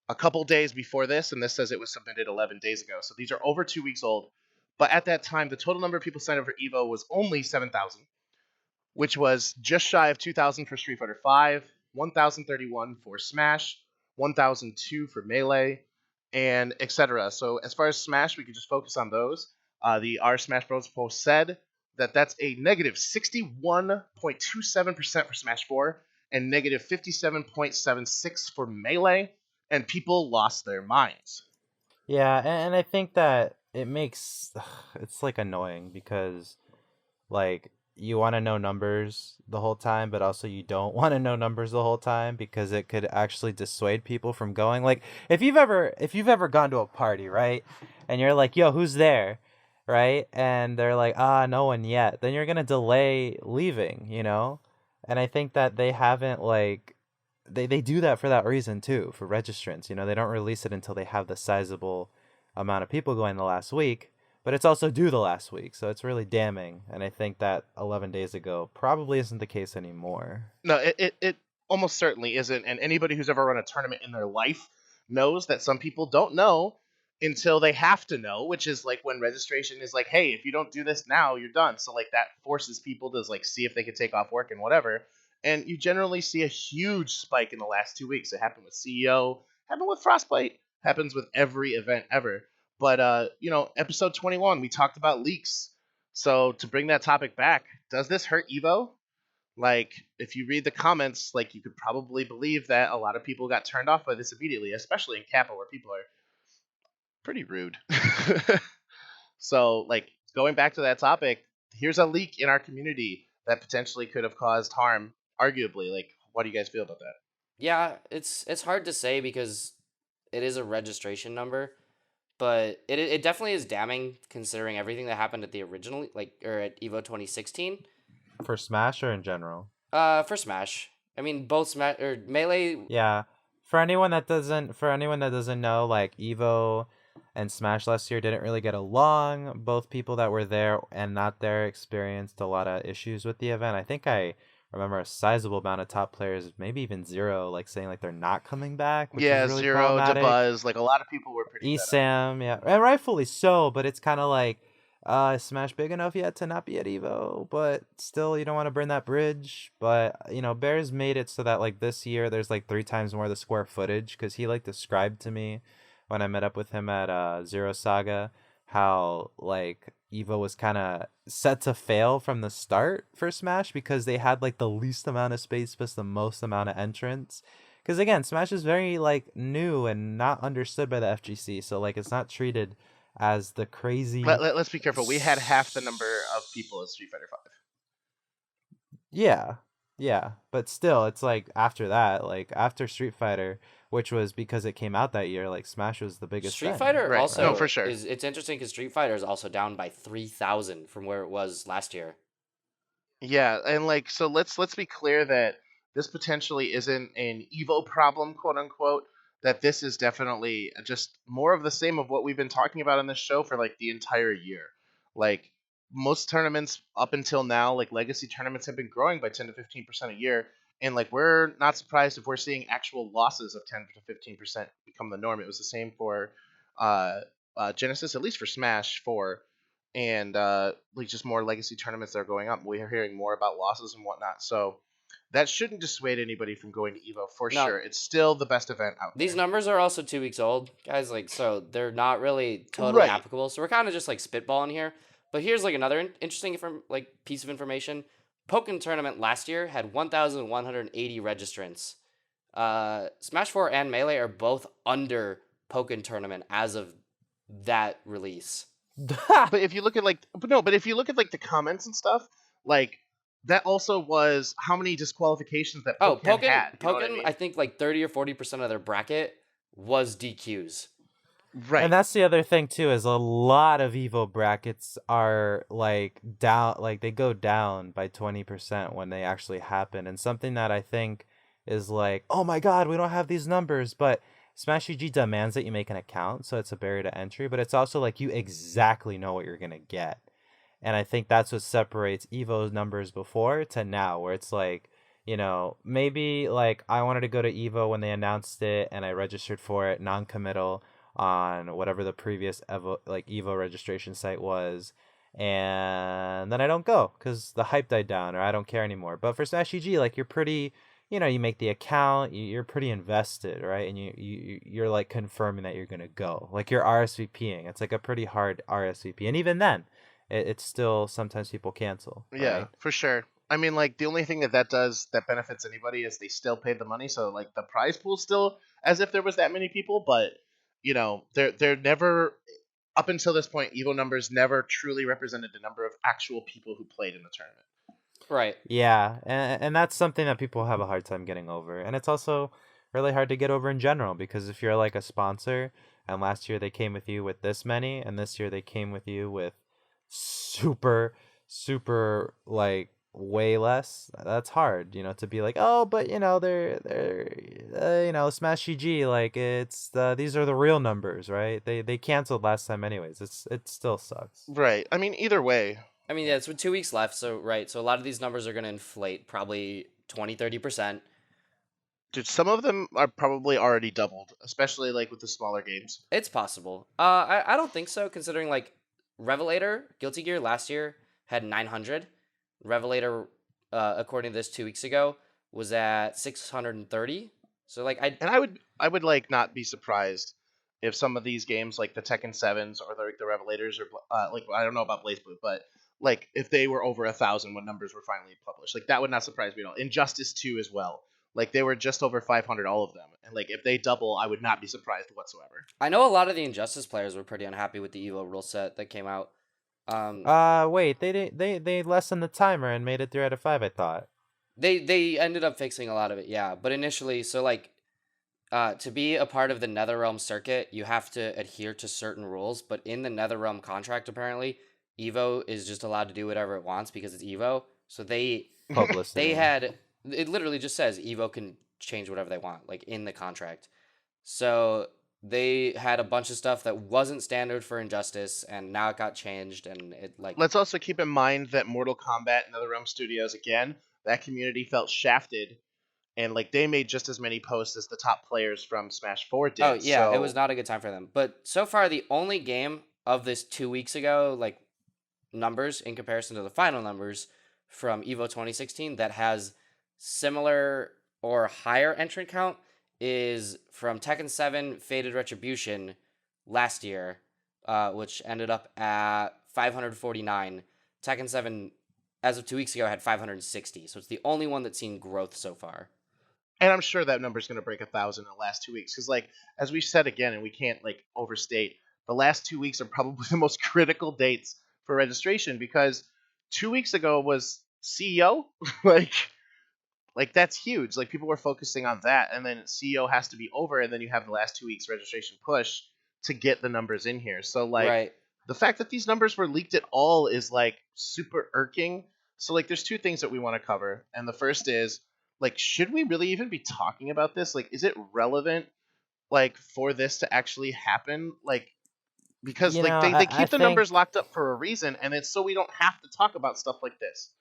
a couple days before this, and this says it was submitted 11 days ago. So these are over 2 weeks old. But at that time, the total number of people signed up for Evo was only 7,000, which was just shy of 2,000 for Street Fighter V, 1,031 for Smash, 1,002 for Melee, and etc. So as far as Smash, we could just focus on those. Our Smash Bros. Post said that that's a negative 61.27% for Smash 4 and negative 57.76 for Melee, and people lost their minds.
Yeah, and I think that it makes it's like annoying because like you want to know numbers the whole time, but also you don't want to know numbers the whole time because it could actually dissuade people from going. Like if you've ever gone to a party, right? And you're like, "Yo, who's there?" Right? And they're like, "Ah, no one yet." Then you're going to delay leaving, you know? And I think that they haven't like they do that for that reason too, for registrants. You know, they don't release it until they have the sizable amount of people going the last week, but it's also due the last week, so it's really damning. And I think that 11 days ago probably isn't the case anymore.
No, it almost certainly isn't. And anybody who's ever run a tournament in their life knows that some people don't know until they have to know, which is like when registration is like, hey, if you don't do this now, you're done. So like that forces people to like see if they can take off work and whatever. And you generally see a huge spike in the last 2 weeks. It happened with CEO, happened with Frostbite, happens with every event ever. But episode 21, we talked about leaks. So to bring that topic back, does this hurt Evo? Like, if you read the comments, like, you could probably believe that a lot of people got turned off by this immediately, especially in Kappa, where people are pretty rude. So, like, going back to that topic, here's a leak in our community that potentially could have caused harm, arguably. Like, what do you guys feel about that?
Yeah, it's hard to say because it is a registration number, but it definitely is damning considering everything that happened at the original or at Evo 2016.
For Smash or in general?
For Smash. I mean both Smash or Melee.
Yeah. For anyone that doesn't know, like Evo and Smash last year didn't really get along. Both people that were there and not there experienced a lot of issues with the event. I think I remember a sizable amount of top players, maybe even Zero, like saying like they're not coming back, which is really
Zero,
problematic.
DeBuzz, like a lot of people were pretty fed up.
Esam, yeah, and rightfully so, but it's kind of like, is Smash big enough yet to not be at Evo? But still, you don't want to burn that bridge. But Bears made it so that like this year, there's like 3 times more the square footage because he like described to me when I met up with him at Zero Saga how like Evo was kind of set to fail from the start for Smash because they had like the least amount of space plus the most amount of entrants. Because again, Smash is very like new and not understood by the FGC, so like it's not treated as the crazy.
Let's be careful. We had half the number of people as Street Fighter 5.
Yeah, but still, it's like after that, like after Street Fighter, which was because it came out that year, like Smash was the biggest.
Street
thing.
Fighter
Right.
also
No, for sure.
it's interesting because Street Fighter is also down by 3,000 from where it was last year.
Yeah, and like so let's be clear that this potentially isn't an Evo problem, quote unquote. That this is definitely just more of the same of what we've been talking about on this show for like the entire year. Like most tournaments up until now, like legacy tournaments have been growing by 10 to 15% a year, and like we're not surprised if we're seeing actual losses of 10 to 15% become the norm. It was the same for Genesis, at least for Smash 4, and like just more legacy tournaments that are going up. We're hearing more about losses and whatnot, so that shouldn't dissuade anybody from going to Evo for
No.
sure. It's still the best event out there.
These numbers are also 2 weeks old, guys. Like, so they're not really totally
Right.
applicable. So we're kind of just like spitballing here. But here's like another interesting piece of information. Pokken tournament last year had 1,180 registrants. Smash 4 and Melee are both under Pokken tournament as of that release.
But if you look at like the comments and stuff, like that also was how many disqualifications that Pokken had. You know what I
Pokken,
mean?
I think like 30 or 40% of their bracket was DQs.
Right.
And that's the other thing too, is a lot of Evo brackets are like down, like they go down by 20% when they actually happen. And something that I think is like, oh my god, we don't have these numbers, but Smash UG demands that you make an account, so it's a barrier to entry, but it's also like you exactly know what you're gonna get. And I think that's what separates Evo's numbers before to now, where it's like, maybe like I wanted to go to Evo when they announced it and I registered for it non-committal on whatever the previous Evo registration site was, and then I don't go because the hype died down or I don't care anymore. But for Smash UG, like you're pretty, you make the account, you're pretty invested, right? And you're like confirming that you're gonna go, like you're RSVPing. It's like a pretty hard RSVP, and even then, it's still sometimes people cancel.
Yeah,
right?
for sure. I mean, like, the only thing that does that benefits anybody is they still paid the money, so like the prize pool's still as if there was that many people, but they're never up until this point, Evo numbers never truly represented the number of actual people who played in the tournament.
Right.
Yeah, and that's something that people have a hard time getting over. And it's also really hard to get over in general because if you're like a sponsor and last year they came with you with this many and this year they came with you with super super like way less, that's hard, to be like, "Oh, but they're Smash GG like it's these are the real numbers, right? They canceled last time anyways." It still sucks.
Right. I mean, either way.
I mean, yeah, it's with 2 weeks left, so right. So a lot of these numbers are going to inflate probably 20-30%.
Dude, some of them are probably already doubled, especially like with the smaller games.
It's possible. I don't think so, considering like Revelator, Guilty Gear last year had 900. Revelator, according to this 2 weeks ago, was at 630. So like
And I would like not be surprised if some of these games like the Tekken 7s or the Revelators or like I don't know about Blaze Blue, but like if they were over 1,000 when numbers were finally published, like that would not surprise me at all. Injustice 2 as well. Like they were just over 500, all of them, and like if they double, I would not be surprised whatsoever.
I know a lot of the Injustice players were pretty unhappy with the Evo rule set that came out.
Wait, they lessened the timer and made it 3 out of 5, I thought.
They ended up fixing a lot of it, yeah. But initially, so like, to be a part of the NetherRealm circuit, you have to adhere to certain rules. But in the NetherRealm contract, apparently, Evo is just allowed to do whatever it wants because it's Evo. So they
Publicity.
had it literally just says Evo can change whatever they want, like in the contract. So they had a bunch of stuff that wasn't standard for Injustice, and now it got changed, and it like.
Let's also keep in mind that Mortal Kombat and NetherRealm Studios, again, that community felt shafted, and like they made just as many posts as the top players from Smash 4 did.
Oh yeah,
so...
it was not a good time for them. But so far, the only game of this 2 weeks ago, like numbers in comparison to the final numbers from Evo 2016 that has similar or higher entrant count is from Tekken 7 Faded Retribution last year, which ended up at 549. Tekken 7, as of 2 weeks ago, had 560. So it's the only one that's seen growth so far.
And I'm sure that number is going to break 1,000 in the last 2 weeks. Because, like, as we said again, and we can't, like, overstate, the last 2 weeks are probably the most critical dates for registration. Because 2 weeks ago was CEO. like, that's huge. Like, people were focusing on that. And then CEO has to be over. And then you have the last 2 weeks registration push to get the numbers in here. So, like,
Right.
the fact that these numbers were leaked at all is, like, super irking. So, like, there's two things that we want to cover. And the first is, like, should we really even be talking about this? Like, is it relevant, like, for this to actually happen? Like, because, like, they keep the numbers locked up for a reason, and it's so we don't have to talk about stuff like this.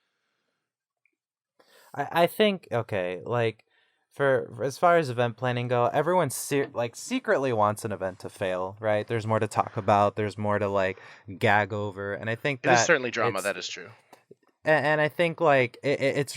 I think, okay, like, for as far as event planning go, everyone secretly wants an event to fail, right? There's more to talk about. There's more to, like, gag over. And I think
It is certainly drama, that is true.
And I think, like, it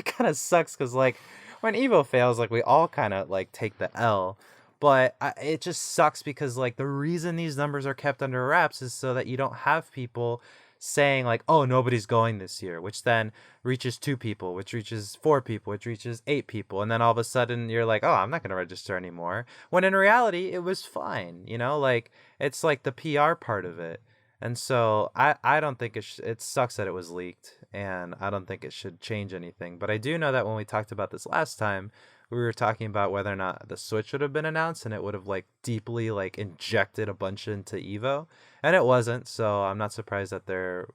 kind of sucks because, like, when Evo fails, like, we all kind of, like, take the L. But it just sucks because, like, the reason these numbers are kept under wraps is so that you don't have people saying, like, oh, nobody's going this year, which then reaches 2 people, which reaches 4 people, which reaches 8 people. And then all of a sudden you're like, oh, I'm not going to register anymore. When in reality, it was fine, Like, it's, like, the PR part of it. And so I don't think it sucks that it was leaked, and I don't think it should change anything. But I do know that when we talked about this last time, we were talking about whether or not the Switch would have been announced, and it would have, like, deeply, like, injected a bunch into Evo, and it wasn't. So I'm not surprised that there,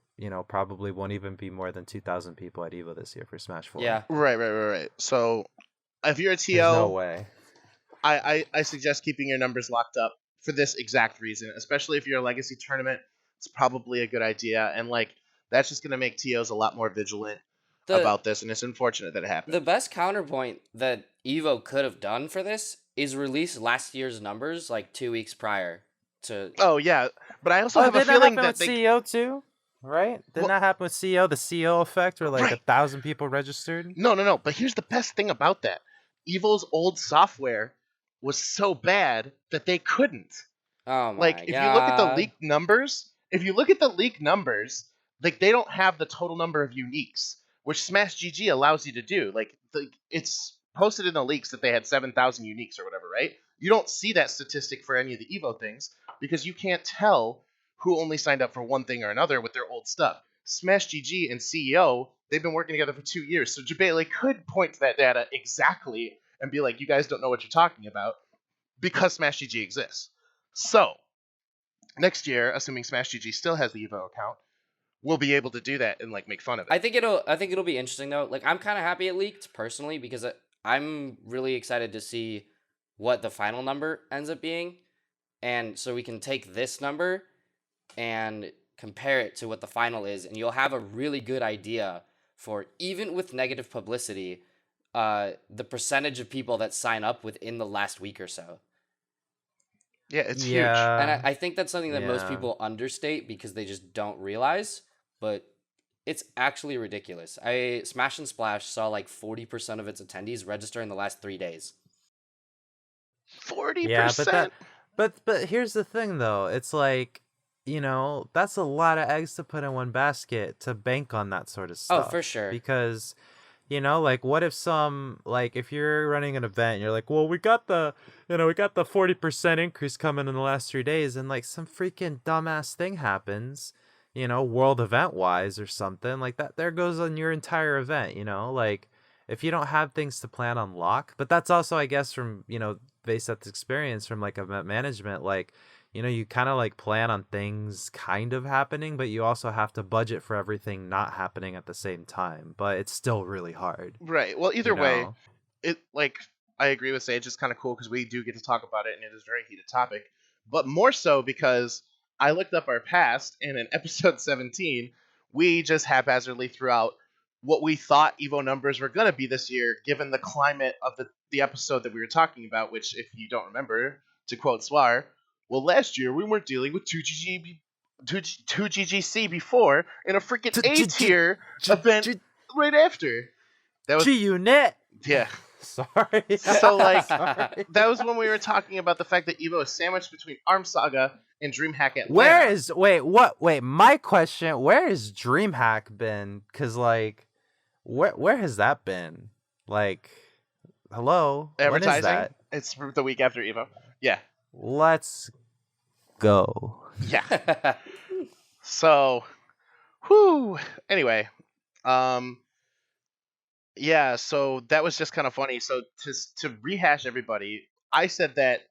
probably won't even be more than 2,000 people at Evo this year for Smash 4.
Yeah.
Right. So if you're a TO,
there's no way.
I suggest keeping your numbers locked up for this exact reason, especially if you're a legacy tournament. It's probably a good idea, and like that's just going to make TOs a lot more vigilant about this, and it's unfortunate that it happened.
The best counterpoint that Evo could have done for this is release last year's numbers like 2 weeks prior to.
Oh yeah, but I also have a feeling that
with CEO too, right? Didn't that happen with CEO? The CEO effect, where like 1,000 people registered.
No. But here's the best thing about that: Evo's old software was so bad that they couldn't.
Oh my
Like, if you look at the leaked numbers, like, they don't have the total number of uniques. which Smash GG allows you to do. Like it's posted in the leaks that they had 7,000 uniques or whatever, right? You don't see that statistic for any of the Evo things because you can't tell who only signed up for one thing or another with their old stuff. Smash GG and CEO, they've been working together for 2 years, so Jabele could point to that data exactly and be like, you guys don't know what you're talking about because Smash GG exists. So, next year, assuming Smash GG still has the Evo account, we'll be able to do that and like make fun of it.
I think it'll be interesting though. Like I'm kind of happy it leaked personally because I'm really excited to see what the final number ends up being, and so we can take this number and compare it to what the final is, and you'll have a really good idea for, even with negative publicity, the percentage of people that sign up within the last week or so.
Yeah, it's huge.
And I think that's something that most
Yeah.
people understate because they just don't realize, but it's actually ridiculous. Smash and Splash saw like 40% of its attendees register in the last 3 days.
40%.
Yeah, but here's the thing though. It's like, that's a lot of eggs to put in one basket to bank on that sort of
Oh,
stuff.
for sure.
Because, like what if if you're running an event and you're like, well, we got the 40% increase coming in the last 3 days, and like some freaking dumbass thing happens, world event wise or something like that, there goes on your entire event, like if you don't have things to plan on lock. But that's also, I guess, from, Vayseth's experience from like event management, like, you kind of like plan on things kind of happening, but you also have to budget for everything not happening at the same time. But it's still really hard.
Right. Well, either
you
way,
know?
it like I agree with Sage. It's kind of cool because we do get to talk about it, and it is a very heated topic. But more so because I looked up our past, and in episode 17, we just haphazardly threw out what we thought Evo numbers were going to be this year, given the climate of the episode that we were talking about. Which, if you don't remember, to quote Suar, well, last year we weren't dealing with 2GGC before in a freaking A tier event right after. That was
G-Unit!
yeah.
Sorry.
So, like,
Sorry.
that was when we were talking about the fact that Evo is sandwiched between Arm Saga and DreamHack Atlanta.
Wait, my question, where has DreamHack been? Because, like, where has that been? Like, hello? When is
Advertising?
that?
It's the week after Evo. Yeah.
Let's go.
Yeah. So, whew. Anyway, yeah, so that was just kind of funny. So to rehash everybody, I said that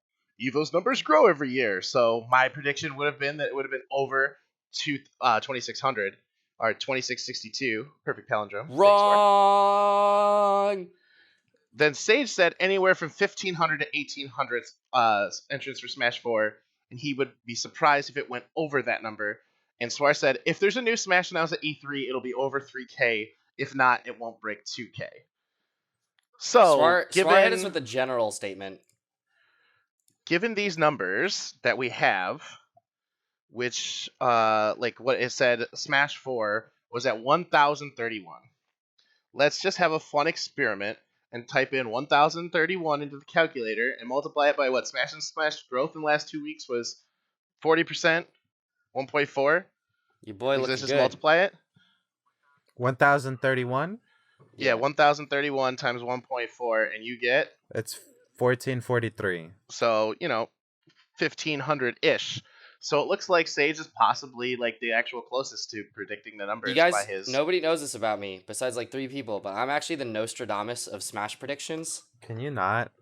Evo's numbers grow every year. So my prediction would have been that it would have been over 2,600 or 2,662. Perfect palindrome. Thanks, Mark.
Wrong.
Then Sage said anywhere from 1,500 to 1,800 entrants for Smash 4, and he would be surprised if it went over that number. And Suar said, if there's a new Smash announced at E3, it'll be over 3K. If not, it won't break 2K. So,
Suar hit us with a general statement.
Given these numbers that we have, which, like what it said, Smash 4 was at 1,031. Let's just have a fun experiment and type in 1,031 into the calculator and multiply it by what? Smash and Smash growth in the last 2 weeks was 40%, 1.4.
Your boy looks
Let's just
good.
multiply it.
1,031?
Yeah, 1,031 times 1.4, and you get,
It's 1,443.
so, 1,500-ish. So it looks like Sage is possibly like the actual closest to predicting the numbers
You guys,
by his.
nobody knows this about me besides like 3 people, but I'm actually the Nostradamus of Smash predictions.
Can you not?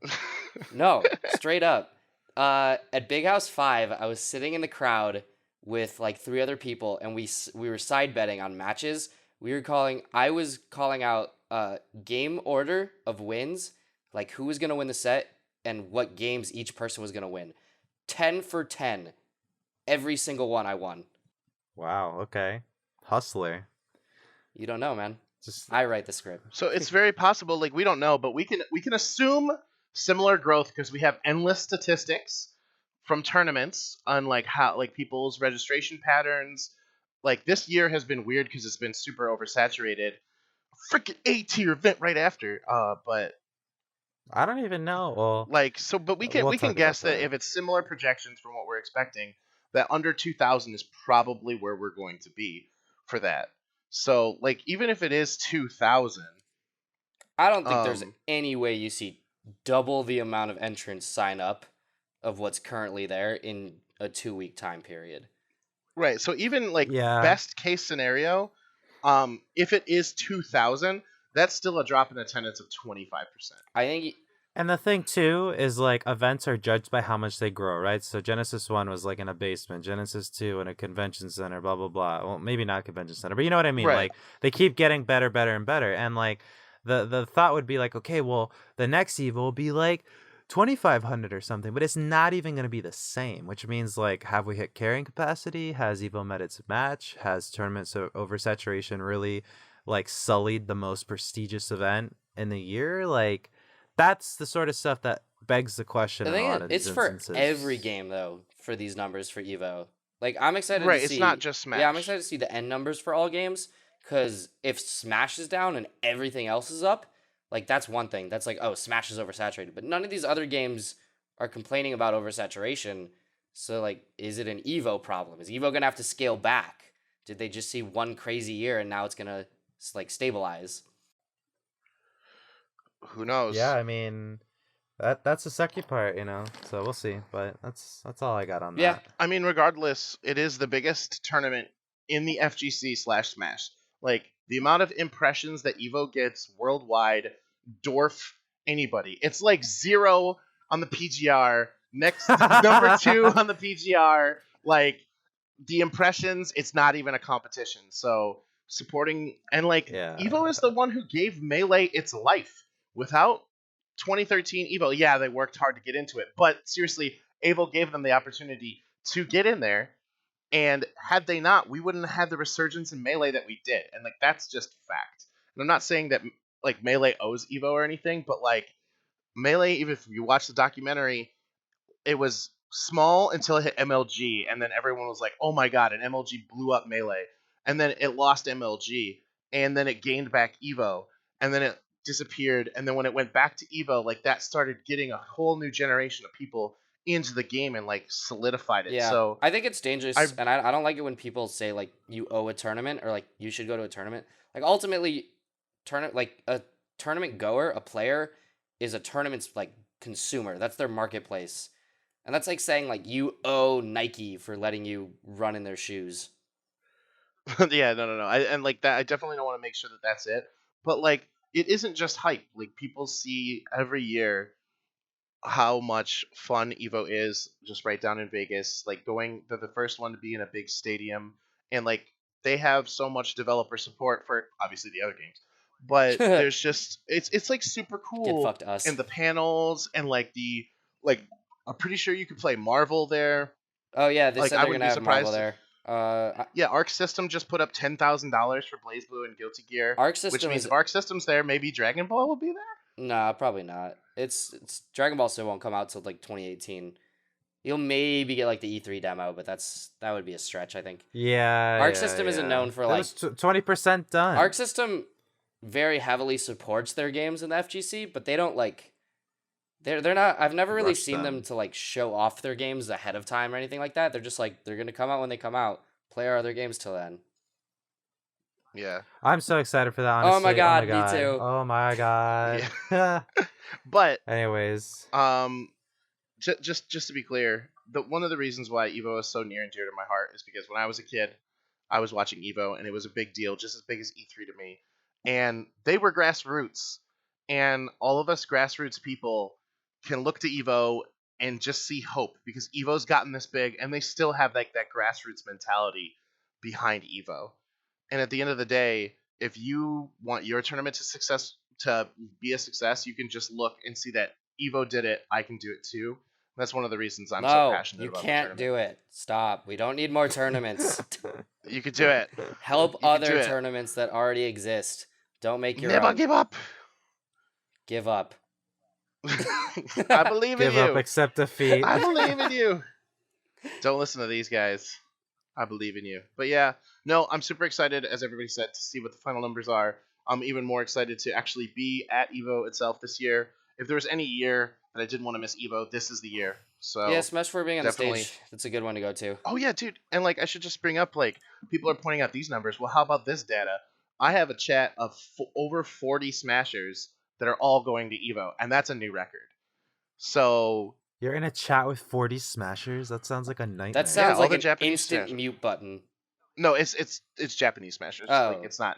No, straight up. At Big House 5, I was sitting in the crowd with like 3 other people, and we were side betting on matches. I was calling out game order of wins, like who was gonna win the set and what games each person was gonna win. 10 for 10, every single one I won.
Wow, okay. Hustler.
You don't know, man.
Just
I write the script.
So it's very possible, like we don't know, but we can assume similar growth because we have endless statistics from tournaments on like how like people's registration patterns. Like this year has been weird because it's been super oversaturated. Freaking A-tier event right after. But
I don't even know. Well,
like so, but we can
We'll
we can
talk
guess
about
that
that.
if it's similar projections from what we're expecting, that under 2,000 is probably where we're going to be for that. So like even if it is 2,000,
I don't think there's
um,
any way you see double the amount of entrants sign up of what's currently there in a 2 week time period.
right. So even like
Yeah.
best case scenario, if it is 2,000, that's still a drop in attendance of 25%.
I think
And the thing too is like events are judged by how much they grow, right? So Genesis 1 was like in a basement, Genesis 2 in a convention center, blah blah blah. Well, maybe not convention center, but you know what I mean?
Right.
Like they keep getting better, better and better. And like the thought would be like, okay, well, the next Evo will be like 2,500 or something, but it's not even going to be the same, which means like have we hit carrying capacity? Has Evo met its match? Has tournaments oversaturation really like sullied the most prestigious event in the year? Like that's the sort of stuff that begs the question
the
in a
thing
lot
is,
of
it's
these
for every
instances.
game though for these numbers for Evo. Like I'm excited to
Right. It's not
see.
just
Yeah, I'm
Smash.
excited to see the end numbers for all games because if Smash is down and everything else is up, like that's one thing. That's like, oh, Smash is oversaturated, but none of these other games are complaining about oversaturation. So like, is it an Evo problem? Is Evo gonna have to scale back? Did they just see one crazy year and now it's gonna like stabilize?
Who knows?
Yeah, I mean that's the sucky part, you know. So we'll see, but that's all I got on
Yeah,
that.
I mean, regardless, it is the biggest tournament in the FGC/Smash. Like the amount of impressions that Evo gets worldwide dwarf anybody. It's like 0 on the PGR. Next number 2 on the PGR. Like the impressions, it's not even a competition. So supporting and like
Yeah.
Evo is the one who gave Melee its life. Without 2013 Evo, yeah, they worked hard to get into it, but seriously, Evo gave them the opportunity to get in there, and had they not, we wouldn't have had the resurgence in Melee that we did, and like that's just fact. And I'm not saying that like Melee owes Evo or anything, but like Melee, even if you watch the documentary, it was small until it hit MLG, and then everyone was like, "Oh my god!" And MLG blew up Melee, and then it lost MLG, and then it gained back Evo, and then it disappeared, and then when it went back to Evo, like that started getting a whole new generation of people into the game and like solidified it.
yeah.
So
I think it's
I
dangerous, and I don't like it when people say like you owe a tournament or like you should go to a tournament. Like ultimately, like a tournament goer, a player is a tournament's like consumer. That's their marketplace, and that's like saying like you owe Nike for letting you run in their shoes.
yeah, no. And like that, I definitely don't want to make sure that that's it. But like, it isn't just hype. Like people see every year how much fun Evo is just right down in Vegas. Like going, they're the first one to be in a big stadium, and like they have so much developer support for obviously the other games. But there's just it's like super
Get
cool,
fucked us.
and the panels and like the like I'm pretty sure you could play Marvel there.
Oh yeah, they
Like
said
I
they're
wouldn't
gonna
be
have Marvel
surprised.
there.
Yeah, Arc System just put up $10,000 for Blaze Blue and Guilty Gear,
Arc
which
System
means
is
if Arc System's there, maybe Dragon Ball will be there.
nah, probably not. It's Dragon Ball still won't come out till like 2018. You'll maybe get like the E3 demo, but that would be a stretch, I think.
Yeah,
Arc
yeah,
System isn't
yeah.
known for
It
like
was 20%
Arc
done.
System very heavily supports their games in the FGC, but they don't like they're not I've never really
Rush
seen them
them.
to like show off their games ahead of time or anything like that. They're just like they're gonna come out when they come out. Play our other games till then.
Yeah,
I'm so excited for that,
Oh my
honestly. Oh my
god, me
god.
too.
Oh my god.
yeah. But
Anyways.
um, just to be clear, the one of the reasons why Evo is so near and dear to my heart is because when I was a kid, I was watching Evo, and it was a big deal, just as big as E3 to me. And they were grassroots, and all of us grassroots people can look to Evo and just see hope because Evo's gotten this big, and they still have like that grassroots mentality behind Evo. And at the end of the day, if you want your tournament to be a success, you can just look and see that Evo did it. I can do it too. That's one of the reasons I'm so
No,
passionate
you
about the
can't
tournament.
do it. Stop. We don't need more tournaments.
You can do it.
Help
You can do
other
it.
tournaments that already exist. Don't make your
Never
own.
give up.
Give up.
I believe in
Give up,
you.
accept defeat.
I believe in you. Don't listen to these guys. I believe in you. But yeah, no, I'm super excited, as everybody said, to see what the final numbers are. I'm even more excited to actually be at Evo itself this year. If there was any year that I didn't want to miss Evo, this is the year.
Yeah,
So
Smash 4 being on the
definitely.
stage, that's a good one to go to.
Oh yeah, dude. And like I should just bring up like people are pointing out these numbers. Well, how about this data? I have a chat of over 40 Smashers that are all going to Evo, and that's a new record. So
You're in a chat with 40 smashers? That sounds like a nightmare.
That sounds
all
like
the
an
Japanese
instant
Smashers.
mute button.
No, it's Japanese Smashers. Like
Oh.
it's not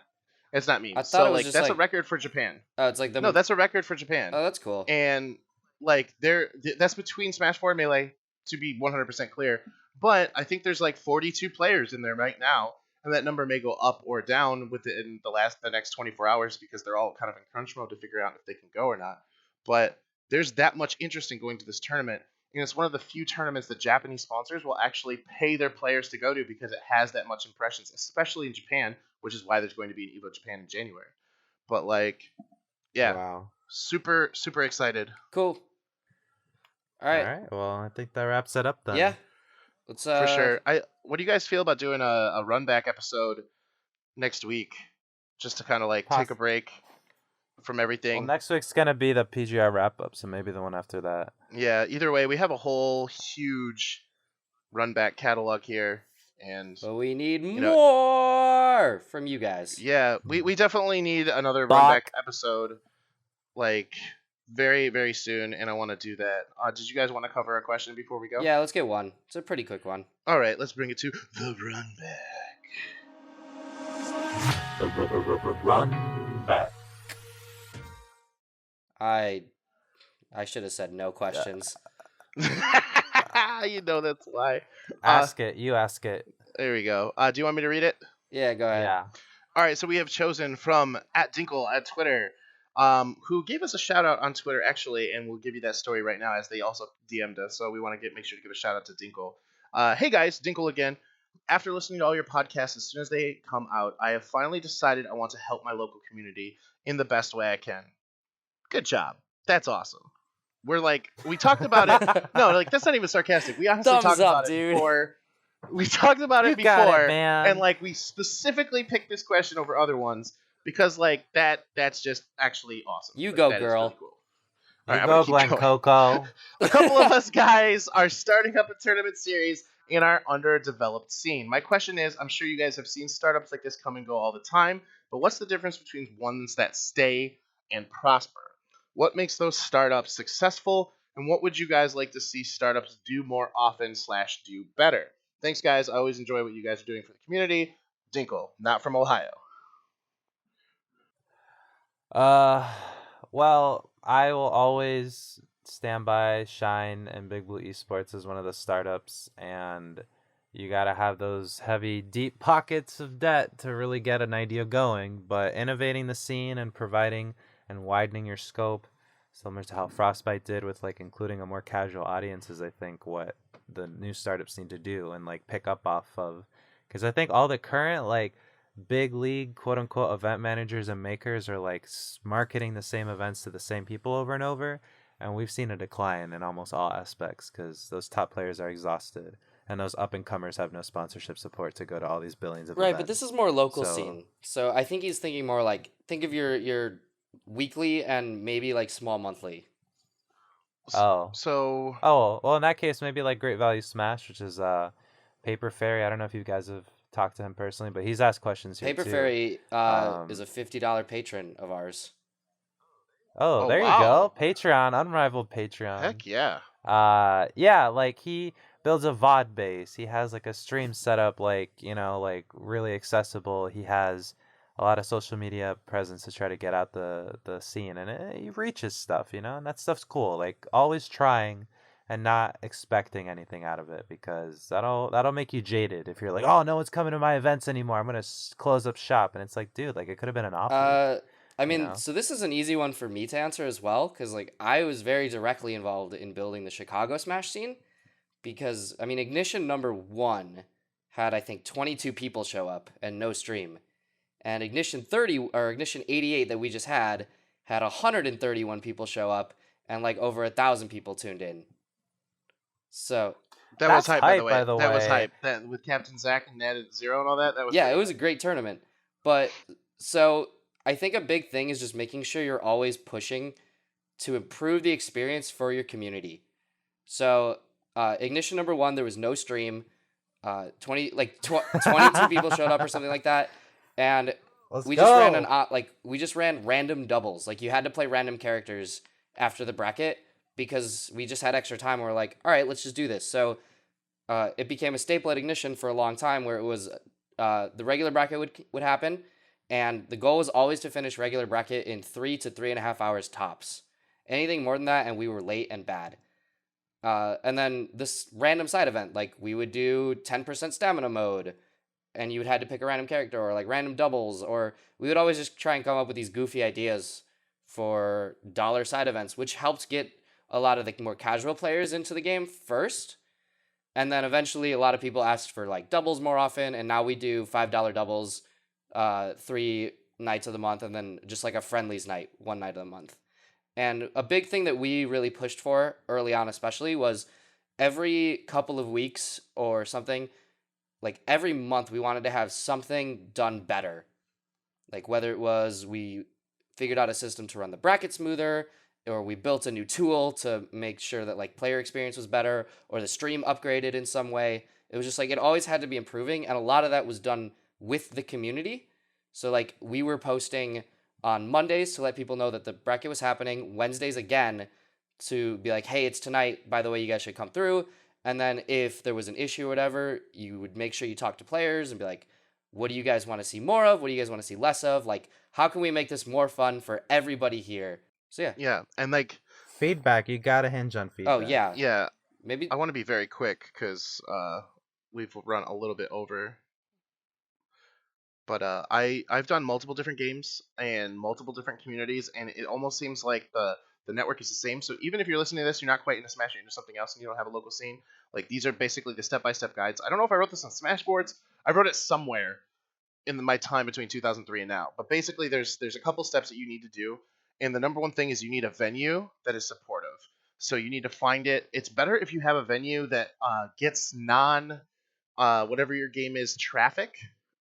I
memes.
thought
So
it was
like
just
that's a
like
record for Japan.
oh, it's like the
No, that's a record for Japan.
oh, that's cool.
And like that's between Smash 4 and Melee, to be 100% clear. But I think there's like 42 players in there right now, and that number may go up or down within the next 24 hours because they're all kind of in crunch mode to figure out if they can go or not. But there's that much interest in going to this tournament, and it's one of the few tournaments that Japanese sponsors will actually pay their players to go to because it has that much impressions, especially in Japan, which is why there's going to be an Evo Japan in January. But like, yeah,
Wow.
super excited.
Cool. All right.
All right. Well, I think that wraps it up then.
Yeah. Let's
For sure. What do you guys feel about doing a run back episode next week, just to kind of like take a break from everything?
Well, next week's gonna be the PGR wrap up, so maybe the one after that.
Yeah. Either way, we have a whole huge run back catalog here, and
but we need more from you guys.
yeah, we definitely need another run back episode, like very soon, and I want to do that. Did you guys want to cover a question before we go?
Yeah, let's get one. It's a pretty quick one.
All right, let's bring it to the run back.
Run back.
I should have said no questions.
You know that's why.
Ask it. You ask it.
There we go. Do you want me to read it?
Yeah, go ahead.
Yeah.
All right, so we have chosen from @Dinkle at Twitter, who gave us a shout out on Twitter actually, and we'll give you that story right now as they also DM'd us. So we want to make sure to give a shout out to Dinkle. Hey guys, Dinkle again. After listening to all your podcasts, as soon as they come out, I have finally decided I want to help my local community in the best way I can. Good job. That's awesome. We talked about it. No, like that's not even sarcastic. We honestly talked about it before. We talked about it before, and like we specifically picked this question over other ones because like that's just actually awesome.
You
like,
go,
that
girl.
Really cool. All right,
You go, Glenn Coco.
A couple of us guys are starting up a tournament series in our underdeveloped scene. My question is, I'm sure you guys have seen startups like this come and go all the time, but what's the difference between ones that stay and prosper? What makes those startups successful, and what would you guys like to see startups do more often / do better? Thanks, guys. I always enjoy what you guys are doing for the community. Dinkle, not from Ohio.
Well, I will always stand by Shine and Big Blue Esports as one of the startups, and you gotta have those heavy, deep pockets of debt to really get an idea going. But innovating the scene and providing and widening your scope, similar to how Frostbite did with like including a more casual audience, is I think what the new startups need to do and like pick up off of, because I think all the current like big league quote unquote event managers and makers are like marketing the same events to the same people over and over, and we've seen a decline in almost all aspects because those top players are exhausted and those up and comers have no sponsorship support to go to all these billions of
right
events.
But this is more local scene, so I think he's thinking more like think of your weekly and maybe like small monthly.
Well, in that case, maybe like Great Value Smash, which is Paper Fairy. I don't know if you guys have talked to him personally, but he's asked questions here
Paper
too.
Fairy is a $50 patron of ours.
Oh, there
wow.
you go. Patreon, Unrivaled Patreon.
Heck yeah.
Yeah, like he builds a VOD base. He has like a stream set up, like, you know, like really accessible. He has a lot of social media presence to try to get out the scene, and he reaches stuff, you know, and that stuff's cool. Like always trying and not expecting anything out of it, because that'll make you jaded if you're like, oh, no one's coming to my events anymore, I'm gonna close up shop. And it's like, dude, like it could have been an offer.
I mean, so this is an easy one for me to answer as well, because like I was very directly involved in building the Chicago Smash scene, because I mean Ignition #1 had I think 22 people show up and no stream, and Ignition 30 or Ignition 88 that we just had 131 people show up and like over 1,000 people tuned in. So
that was hype, by the way. That was hype. That with Captain Zach and Ned at 0 and all that. That was
it was a great tournament. But so I think a big thing is just making sure you're always pushing to improve the experience for your community. So Ignition #1, there was no stream. 22 people showed up or something like that. And
Let's
we
go.
just ran we just ran random doubles. Like you had to play random characters after the bracket because we just had extra time. We're like, all right, let's just do this. So it became a staple at Ignition for a long time, where it was the regular bracket would happen, and the goal was always to finish regular bracket in 3 to 3.5 hours tops. Anything more than that, and we were late and bad. And then this random side event, like we would do 10% stamina mode, and you would had to pick a random character, or like random doubles, or we would always just try and come up with these goofy ideas for dollar side events, which helped get a lot of the more casual players into the game first. And then eventually a lot of people asked for like doubles more often, and now we do $5 doubles 3 nights of the month, and then just like a friendlies night 1 night of the month. And a big thing that we really pushed for early on, especially, was every couple of weeks or something, like every month, we wanted to have something done better. Like whether it was we figured out a system to run the bracket smoother, or we built a new tool to make sure that like player experience was better, or the stream upgraded in some way. It was just like it always had to be improving, and a lot of that was done with the community. So like we were posting on Mondays to let people know that the bracket was happening, Wednesdays again to be like, hey, it's tonight, by the way, you guys should come through. And then if there was an issue or whatever, you would make sure you talk to players and be like, what do you guys want to see more of? What do you guys want to see less of? Like, how can we make this more fun for everybody here? So yeah.
Yeah, and like,
Feedback. You gotta hinge on feedback.
Oh yeah.
yeah,
Maybe.
I want to be very quick because we've run a little bit over. But I've done multiple different games and multiple different communities, and it almost seems like the network is the same. So even if you're listening to this, you're not quite into Smash, you're into something else, and you don't have a local scene. Like these are basically the step-by-step guides. I don't know if I wrote this on Smashboards. I wrote it somewhere in my time between 2003 and now. But basically, there's a couple steps that you need to do, and the number one thing is you need a venue that is supportive. So you need to find it. It's better if you have a venue that gets whatever your game is traffic,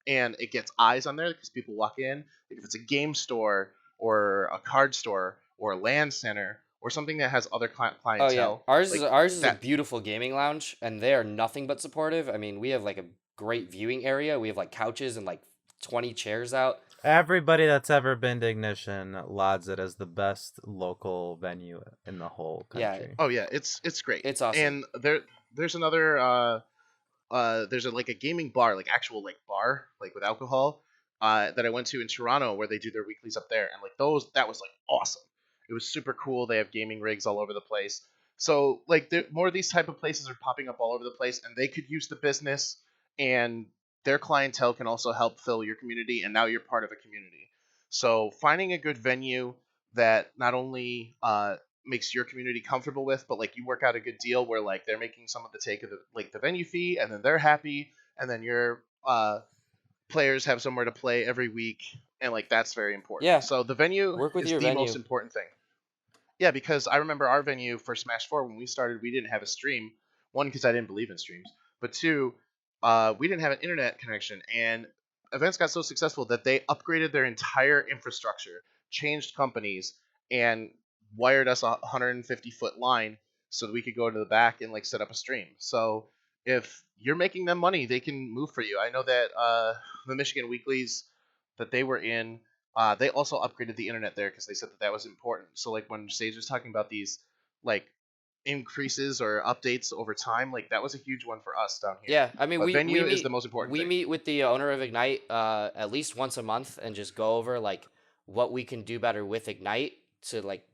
and it gets eyes on there because people walk in. Like if it's a game store or a card store or a land center or something that has other
Oh yeah,
clientele.
ours is a
That.
beautiful gaming lounge, and they are nothing but supportive. I mean, we have like a great viewing area. We have like couches and like 20 chairs out.
Everybody that's ever been to Ignition lauds it as the best local venue in the whole
Yeah.
country.
Oh yeah, it's great.
It's awesome.
And there's another there's like a gaming bar, like actual like bar, like with alcohol, that I went to in Toronto where they do their weeklies up there, and like that was like awesome. It was super cool. They have gaming rigs all over the place. So like more of these type of places are popping up all over the place, and they could use the business, and their clientele can also help fill your community, and now you're part of a community. So finding a good venue that not only makes your community comfortable with, but like you work out a good deal where like they're making some of the take of the venue fee, and then they're happy, and then your players have somewhere to play every week, and like that's very important.
Yeah.
So the venue
Work with
is
your
the most
venue.
important thing. Yeah, because I remember our venue for Smash 4 when we started, we didn't have a stream. One, because I didn't believe in streams, but two, we didn't have an internet connection, and events got so successful that they upgraded their entire infrastructure, changed companies, and wired us a 150-foot line so that we could go to the back and like set up a stream. So if you're making them money, they can move for you. I know that the Michigan weeklies that they were in, they also upgraded the internet there because they said that that was important. So like when Sage was talking about these like increases or updates over time, like that was a huge one for us down here.
Yeah, I mean,
But
we
venue
meet,
is the most important
we
thing.
meet with the owner of Ignite at least once a month and just go over like what we can do better with Ignite to like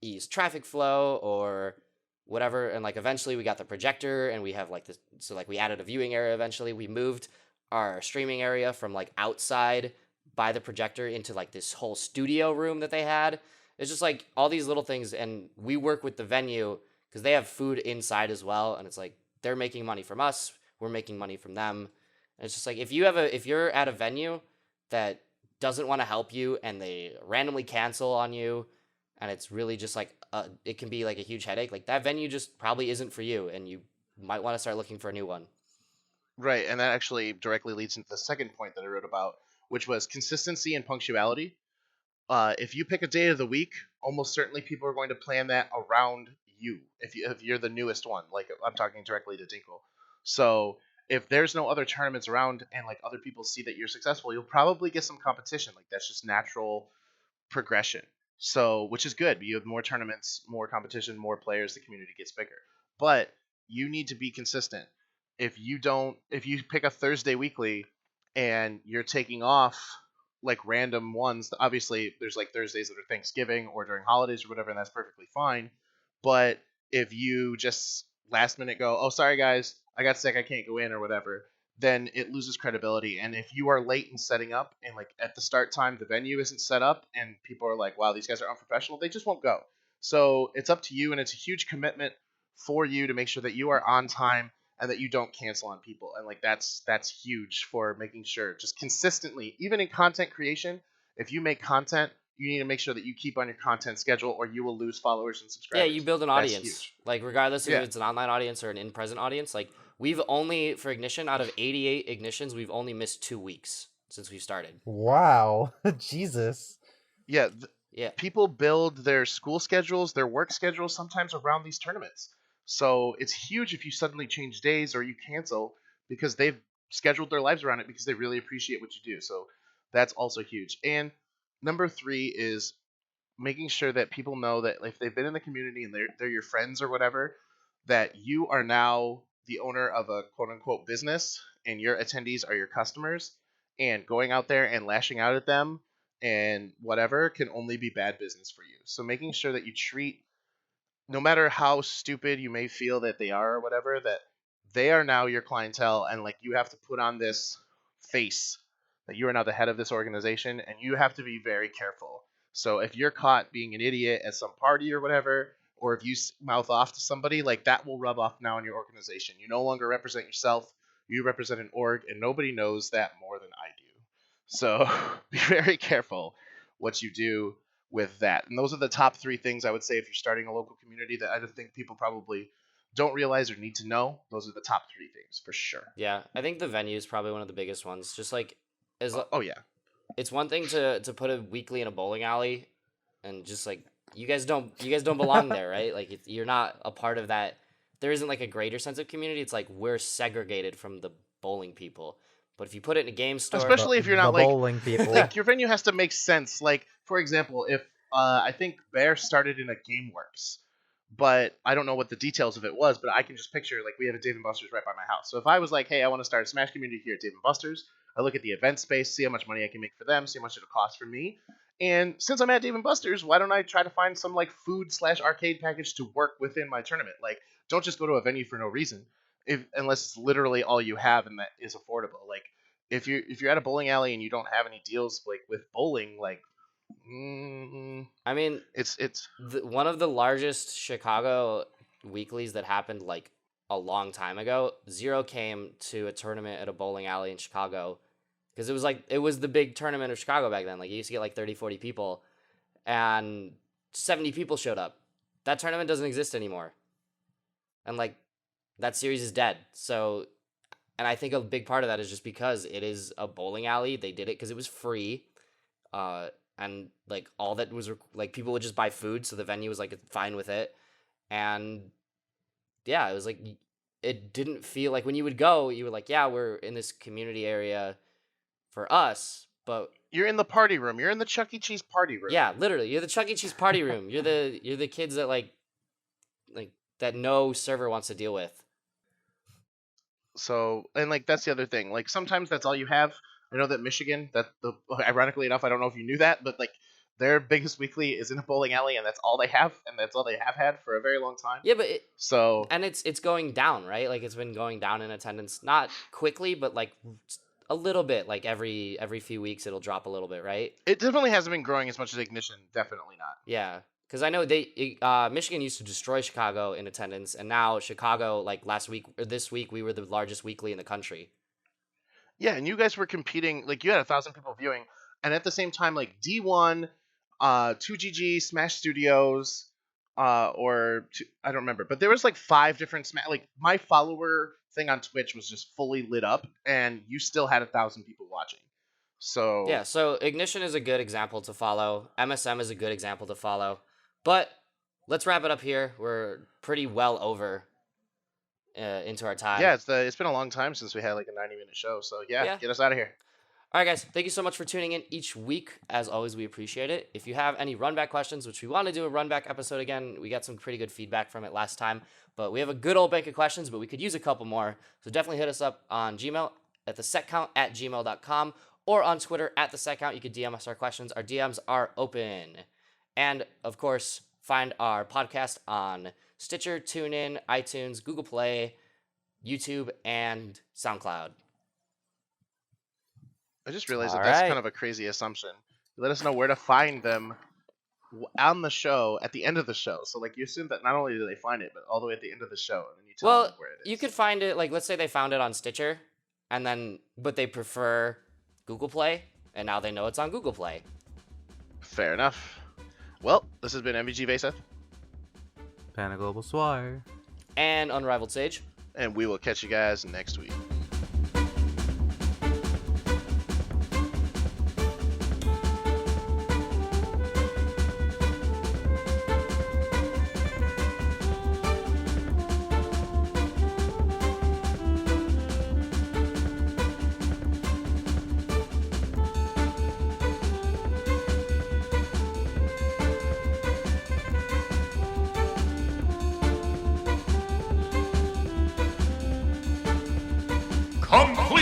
ease traffic flow or whatever. And like eventually we got the projector, and we have like this, so like we added a viewing area. Eventually we moved our streaming area from like outside by the projector into like this whole studio room that they had. It's just like all these little things, and we work with the venue because they have food inside as well, and it's like they're making money from us, we're making money from them. And it's just like if you're at a venue that doesn't want to help you and they randomly cancel on you, and it's really just like it can be like a huge headache, like that venue just probably isn't for you, and you might want to start looking for a new one.
Right, and that actually directly leads into the second point that I wrote about, which was consistency and punctuality. If you pick a day of the week, almost certainly people are going to plan that around you. If you're the newest one, like I'm talking directly to Dinkle. So if there's no other tournaments around and like other people see that you're successful, you'll probably get some competition. Like that's just natural progression. So, which is good. You have more tournaments, more competition, more players, the community gets bigger. But you need to be consistent. If you pick a Thursday weekly and you're taking off like random ones, obviously there's like Thursdays that are Thanksgiving or during holidays or whatever, and that's perfectly fine. But if you just last minute go, oh, sorry guys, I got sick, I can't go in or whatever, then it loses credibility. And if you are late in setting up and like at the start time the venue isn't set up and people are like, wow, these guys are unprofessional, they just won't go. So it's up to you, and it's a huge commitment for you to make sure that you are on time and that you don't cancel on people. And like that's huge for making sure just consistently, even in content creation, if you make content, you need to make sure that you keep on your content schedule or you will lose followers and
Yeah,
subscribers.
you build an
That's
audience.
huge.
Like regardless if
Yeah.
it's an online audience or an in-present audience, like we've only for Ignition out of 88 Ignitions, we've only missed 2 weeks since we started.
Wow. Jesus.
Yeah,
Yeah.
people build their school schedules, their work schedules sometimes around these tournaments. So it's huge if you suddenly change days or you cancel because they've scheduled their lives around it because they really appreciate what you do. So that's also huge. And number 3 is making sure that people know that if they've been in the community and they're your friends or whatever, that you are now the owner of a quote unquote business and your attendees are your customers, and going out there and lashing out at them and whatever can only be bad business for you. So making sure that you treat, no matter how stupid you may feel that they are or whatever, that they are now your clientele, and like you have to put on this face that you are now the head of this organization and you have to be very careful. So if you're caught being an idiot at some party or whatever, or if you mouth off to somebody, like that will rub off now on your organization. You no longer represent yourself, you represent an org, and nobody knows that more than I do. So be very careful what you do with that. And those are the top 3 things I would say if you're starting a local community that I think people probably don't realize or need to know. Those are the top 3 things for sure.
Yeah, I think the venue is probably one of the biggest ones. Just like
Oh yeah.
it's one thing to put a weekly in a bowling alley and just like you guys don't belong there, right? Like you're not a part of that. There isn't like a greater sense of community. It's like we're segregated from the bowling people. But if you put it in a game store,
Especially if you're not
the
like
bowling people.
like your venue has to make sense. Like for example, if I think Bear started in a GameWorks, but I don't know what the details of it was, but I can just picture like we have a Dave and Buster's right by my house. So if I was like, hey, I want to start a Smash community here at Dave and Buster's, I look at the event space, see how much money I can make for them, see how much it'll cost for me. And since I'm at Dave and Buster's, why don't I try to find some like food/arcade package to work within my tournament? Like, don't just go to a venue for no reason, unless it's literally all you have and that is affordable. Like, if you're at a bowling alley and you don't have any deals like with bowling, like,
I mean,
it's
one of the largest Chicago weeklies that happened like a long time ago. Zero came to a tournament at a bowling alley in Chicago because it was the big tournament of Chicago back then. Like you used to get like 30, 40 people, and 70 people showed up. That tournament doesn't exist anymore, and like that series is dead. So, and I think a big part of that is just because it is a bowling alley. They did it because it was free. And like all that was like people would just buy food, so the venue was like fine with it. And yeah, it was like it didn't feel like when you would go, you were like, yeah, we're in this community area for us, but
you're in the party room, you're in the Chuck E. Cheese party room.
yeah, literally, you're the Chuck E. Cheese party room. You're the kids that like that no server wants to deal with.
So, and like that's the other thing. Like sometimes that's all you have. I know that Michigan, ironically enough, I don't know if you knew that, but like their biggest weekly is in a bowling alley, and that's all they have, and that's all they have had for a very long time.
Yeah, but it's going down, right? Like it's been going down in attendance, not quickly, but like a little bit. Like every few weeks, it'll drop a little bit, right?
It definitely hasn't been growing as much as Ignition. Definitely not.
Yeah, because I know Michigan used to destroy Chicago in attendance, and now Chicago, like last week or this week, we were the largest weekly in the country.
Yeah, and you guys were competing, like you had 1,000 people viewing, and at the same time, like D1, 2GG, Smash Studios, I don't remember, but there was like 5 different Smash. Like my follower thing on Twitch was just fully lit up, and you still had 1,000 people watching. So
yeah, so Ignition is a good example to follow. MSM is a good example to follow, but let's wrap it up here. We're pretty well over. into our time.
Yeah, it's been a long time since we had like a 90-minute show. So yeah, get us out of here.
All right, guys. Thank you so much for tuning in each week. As always, we appreciate it. If you have any runback questions, which we want to do a runback episode again, we got some pretty good feedback from it last time. But we have a good old bank of questions, but we could use a couple more. So definitely hit us up on Gmail at thesetcount@gmail.com or on Twitter at thesetcount. You could DM us our questions. Our DMs are open. And of course, find our podcast on Stitcher, TuneIn, iTunes, Google Play, YouTube, and SoundCloud.
I just realized that's kind of a crazy assumption. You let us know where to find them on the show at the end of the show. So like you assume that not only do they find it, but all the way at the end of the show, and then you tell them where it is.
You could find it, like, let's say they found it on Stitcher, but they prefer Google Play, and now they know it's on Google Play.
Fair enough. Well, this has been MVG Vayseth.
Global Suar.
And Unrivaled Sage.
And we will catch you guys next week.
Complete.